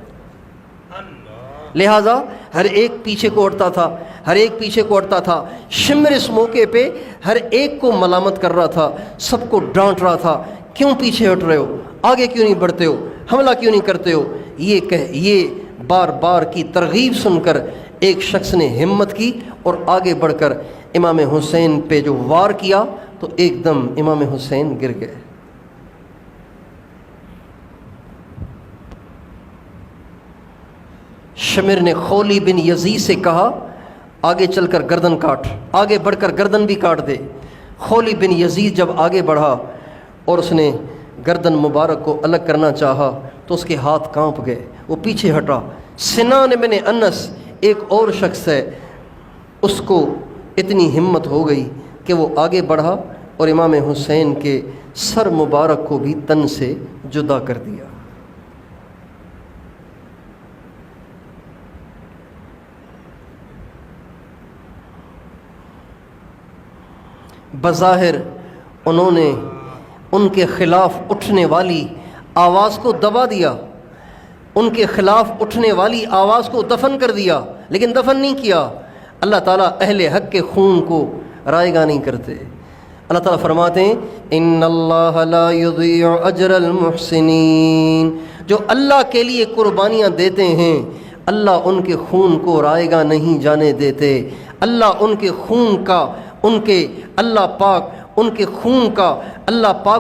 لہٰذا ہر ایک پیچھے کو ہٹتا تھا، ہر ایک پیچھے کو ہٹتا تھا۔ شمر اس موقع پہ ہر ایک کو ملامت کر رہا تھا، سب کو ڈانٹ رہا تھا، کیوں پیچھے ہٹ رہے ہو، آگے کیوں نہیں بڑھتے ہو، حملہ کیوں نہیں کرتے ہو؟ یہ بار بار کی ترغیب سن کر ایک شخص نے ہمت کی اور آگے بڑھ کر امام حسین پہ جو وار کیا تو ایک دم امام حسین گر گئے۔ شمر نے خولی بن یزید سے کہا آگے چل کر گردن کاٹ، آگے بڑھ کر گردن بھی کاٹ دے۔ خولی بن یزید جب آگے بڑھا اور اس نے گردن مبارک کو الگ کرنا چاہا تو اس کے ہاتھ کانپ گئے، وہ پیچھے ہٹا۔ سنان بن انس ایک اور شخص ہے، اس کو اتنی ہمت ہو گئی کہ وہ آگے بڑھا اور امام حسین کے سر مبارک کو بھی تن سے جدا کر دیا۔ بظاہر انہوں نے ان کے خلاف اٹھنے والی آواز کو دبا دیا، ان کے خلاف اٹھنے والی آواز کو دفن کر دیا، لیکن دفن نہیں کیا۔ اللہ تعالیٰ اہل حق کے خون کو رائے گاہ نہیں کرتے۔ اللہ تعالیٰ فرماتے ہیں ان اللہ لا یضیع اجر المحسنین، جو اللہ کے لیے قربانیاں دیتے ہیں اللہ ان کے خون کو رائے گاہ نہیں جانے دیتے۔ اللہ ان کے خون کا اللہ پاک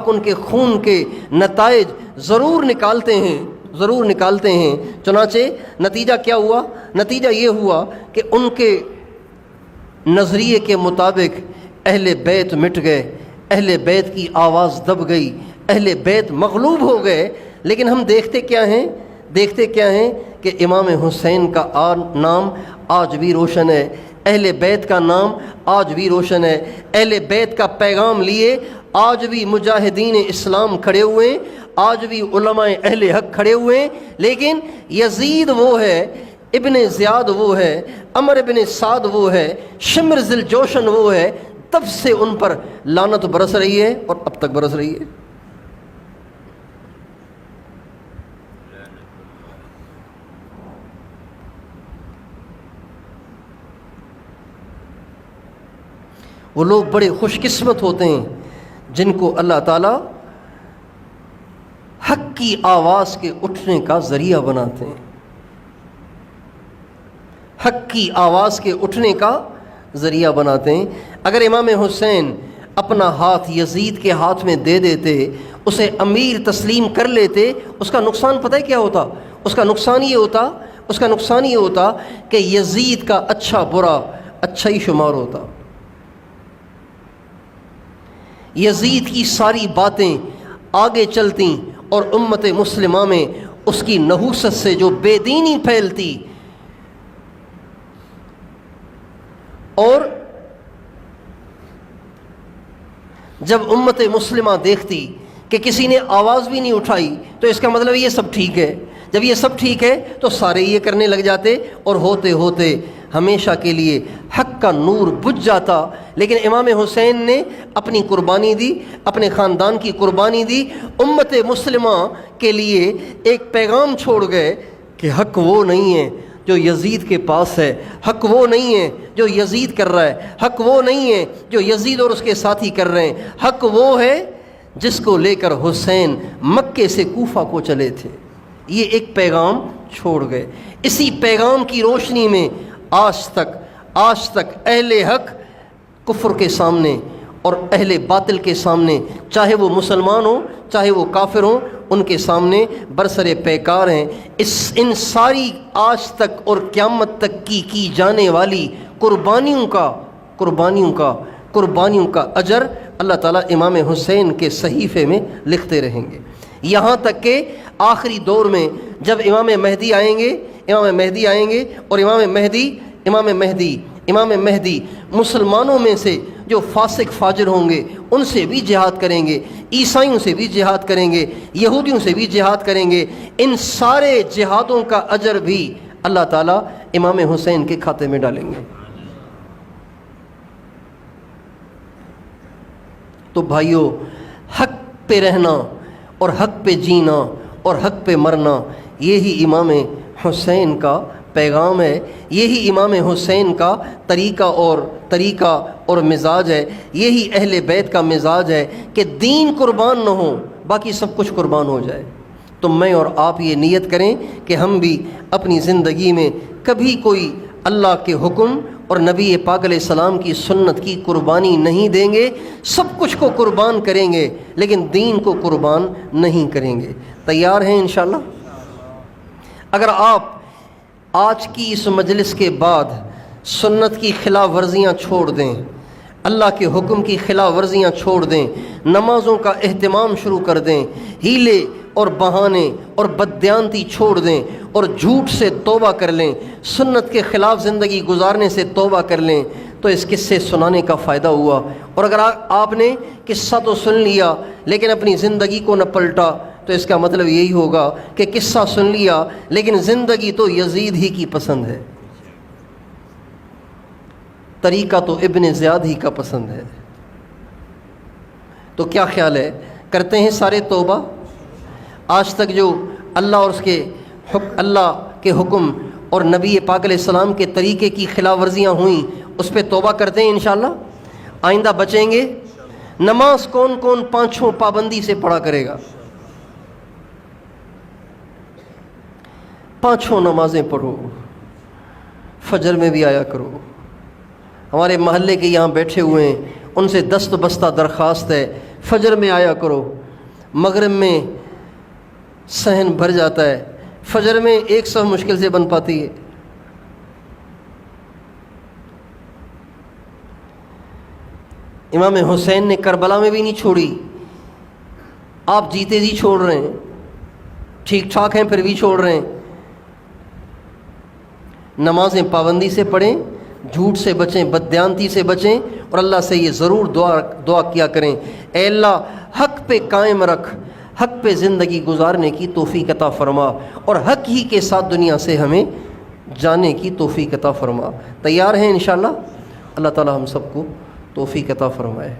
ان کے خون کے نتائج ضرور نکالتے ہیں۔ چنانچہ نتیجہ کیا ہوا؟ نتیجہ یہ ہوا کہ ان کے نظریے کے مطابق اہل بیت مٹ گئے، اہل بیت کی آواز دب گئی، اہل بیت مغلوب ہو گئے۔ لیکن ہم دیکھتے کیا ہیں کہ امام حسین کا نام آج بھی روشن ہے، اہل بیت کا نام آج بھی روشن ہے، اہل بیت کا پیغام لیے آج بھی مجاہدین اسلام کھڑے ہوئے ہیں، آج بھی علماء اہل حق کھڑے ہوئے ہیں۔ لیکن یزید وہ ہے، ابن زیاد وہ ہے، عمر ابن سعد وہ ہے، شمر ذی الجوشن وہ ہے، تب سے ان پر لعنت برس رہی ہے اور اب تک برس رہی ہے۔ وہ لوگ بڑے خوش قسمت ہوتے ہیں جن کو اللہ تعالیٰ حق کی آواز کے اٹھنے کا ذریعہ بناتے ہیں، حق کی آواز کے اٹھنے کا ذریعہ بناتے ہیں۔ اگر امام حسین اپنا ہاتھ یزید کے ہاتھ میں دے دیتے، اسے امیر تسلیم کر لیتے، اس کا نقصان پتہ ہے کیا ہوتا؟ اس کا نقصان یہ ہوتا کہ یزید کا اچھا برا اچھا ہی شمار ہوتا، یزید کی ساری باتیں آگے چلتی اور امت مسلمہ میں اس کی نحوست سے جو بے دینی پھیلتی، اور جب امت مسلمہ دیکھتی کہ کسی نے آواز بھی نہیں اٹھائی تو اس کا مطلب یہ سب ٹھیک ہے، جب یہ سب ٹھیک ہے تو سارے یہ کرنے لگ جاتے، اور ہوتے ہوتے ہمیشہ کے لیے حق کا نور بجھ جاتا۔ لیکن امام حسین نے اپنی قربانی دی، اپنے خاندان کی قربانی دی، امت مسلمہ کے لیے ایک پیغام چھوڑ گئے کہ حق وہ نہیں ہے جو یزید کے پاس ہے، حق وہ نہیں ہے جو یزید کر رہا ہے، حق وہ نہیں ہے جو یزید اور اس کے ساتھی کر رہے ہیں، حق وہ ہے جس کو لے کر حسین مکے سے کوفہ کو چلے تھے۔ یہ ایک پیغام چھوڑ گئے۔ اسی پیغام کی روشنی میں آج تک اہل حق کفر کے سامنے اور اہل باطل کے سامنے، چاہے وہ مسلمان ہوں چاہے وہ کافر ہوں، ان کے سامنے برسر پیکار ہیں۔ ان ساری آج تک اور قیامت تک کی جانے والی قربانیوں کا اجر اللہ تعالیٰ امام حسین کے صحیفے میں لکھتے رہیں گے، یہاں تک کہ آخری دور میں جب امام مہدی آئیں گے اور امام مہدی مسلمانوں میں سے جو فاسق فاجر ہوں گے ان سے بھی جہاد کریں گے، عیسائیوں سے بھی جہاد کریں گے، یہودیوں سے بھی جہاد کریں گے۔ ان سارے جہادوں کا اجر بھی اللہ تعالیٰ امام حسین کے کھاتے میں ڈالیں گے۔ تو بھائیو، حق پہ رہنا اور حق پہ جینا اور حق پہ مرنا، یہی امام حسین کا پیغام ہے، یہی امام حسین کا طریقہ اور مزاج ہے، یہی اہل بیت کا مزاج ہے کہ دین قربان نہ ہو، باقی سب کچھ قربان ہو جائے۔ تو میں اور آپ یہ نیت کریں کہ ہم بھی اپنی زندگی میں کبھی کوئی اللہ کے حکم اور نبی پاک علیہ السلام کی سنت کی قربانی نہیں دیں گے، سب کچھ کو قربان کریں گے لیکن دین کو قربان نہیں کریں گے۔ تیار ہیں انشاءاللہ؟ اگر آپ آج کی اس مجلس کے بعد سنت کی خلاف ورزیاں چھوڑ دیں، اللہ کے حکم کی خلاف ورزیاں چھوڑ دیں، نمازوں کا اہتمام شروع کر دیں، ہیلے اور بہانے اور بددیانتی چھوڑ دیں اور جھوٹ سے توبہ کر لیں، سنت کے خلاف زندگی گزارنے سے توبہ کر لیں، تو اس قصے سنانے کا فائدہ ہوا۔ اور اگر آپ نے قصہ تو سن لیا لیکن اپنی زندگی کو نہ پلٹا تو اس کا مطلب یہی ہوگا کہ قصہ سن لیا لیکن زندگی تو یزید ہی کی پسند ہے، طریقہ تو ابن زیاد ہی کا پسند ہے۔ تو کیا خیال ہے، کرتے ہیں سارے توبہ؟ آج تک جو اللہ کے حکم اور نبی پاک علیہ السلام کے طریقے کی خلاف ورزیاں ہوئیں اس پہ توبہ کرتے ہیں انشاءاللہ؟ آئندہ بچیں گے؟ نماز کون کون پانچوں پابندی سے پڑھا کرے گا؟ پانچوں نمازیں پڑھو، فجر میں بھی آیا کرو۔ ہمارے محلے کے یہاں بیٹھے ہوئے ہیں، ان سے دست بستہ درخواست ہے، فجر میں آیا کرو۔ مغرب میں صحن بھر جاتا ہے، فجر میں ایک صف مشکل سے بن پاتی ہے۔ امام حسین نے کربلا میں بھی نہیں چھوڑی، آپ جیتے جی چھوڑ رہے ہیں، ٹھیک ٹھاک ہیں پھر بھی چھوڑ رہے ہیں۔ نمازیں پابندی سے پڑھیں، جھوٹ سے بچیں، بددیانتی سے بچیں، اور اللہ سے یہ ضرور دعا کیا کریں، اے اللہ حق پہ قائم رکھ، حق پہ زندگی گزارنے کی توفیق عطا فرما، اور حق ہی کے ساتھ دنیا سے ہمیں جانے کی توفیق عطا فرما۔ تیار ہیں انشاءاللہ؟ اللہ تعالی ہم سب کو توفیق عطا فرمائے۔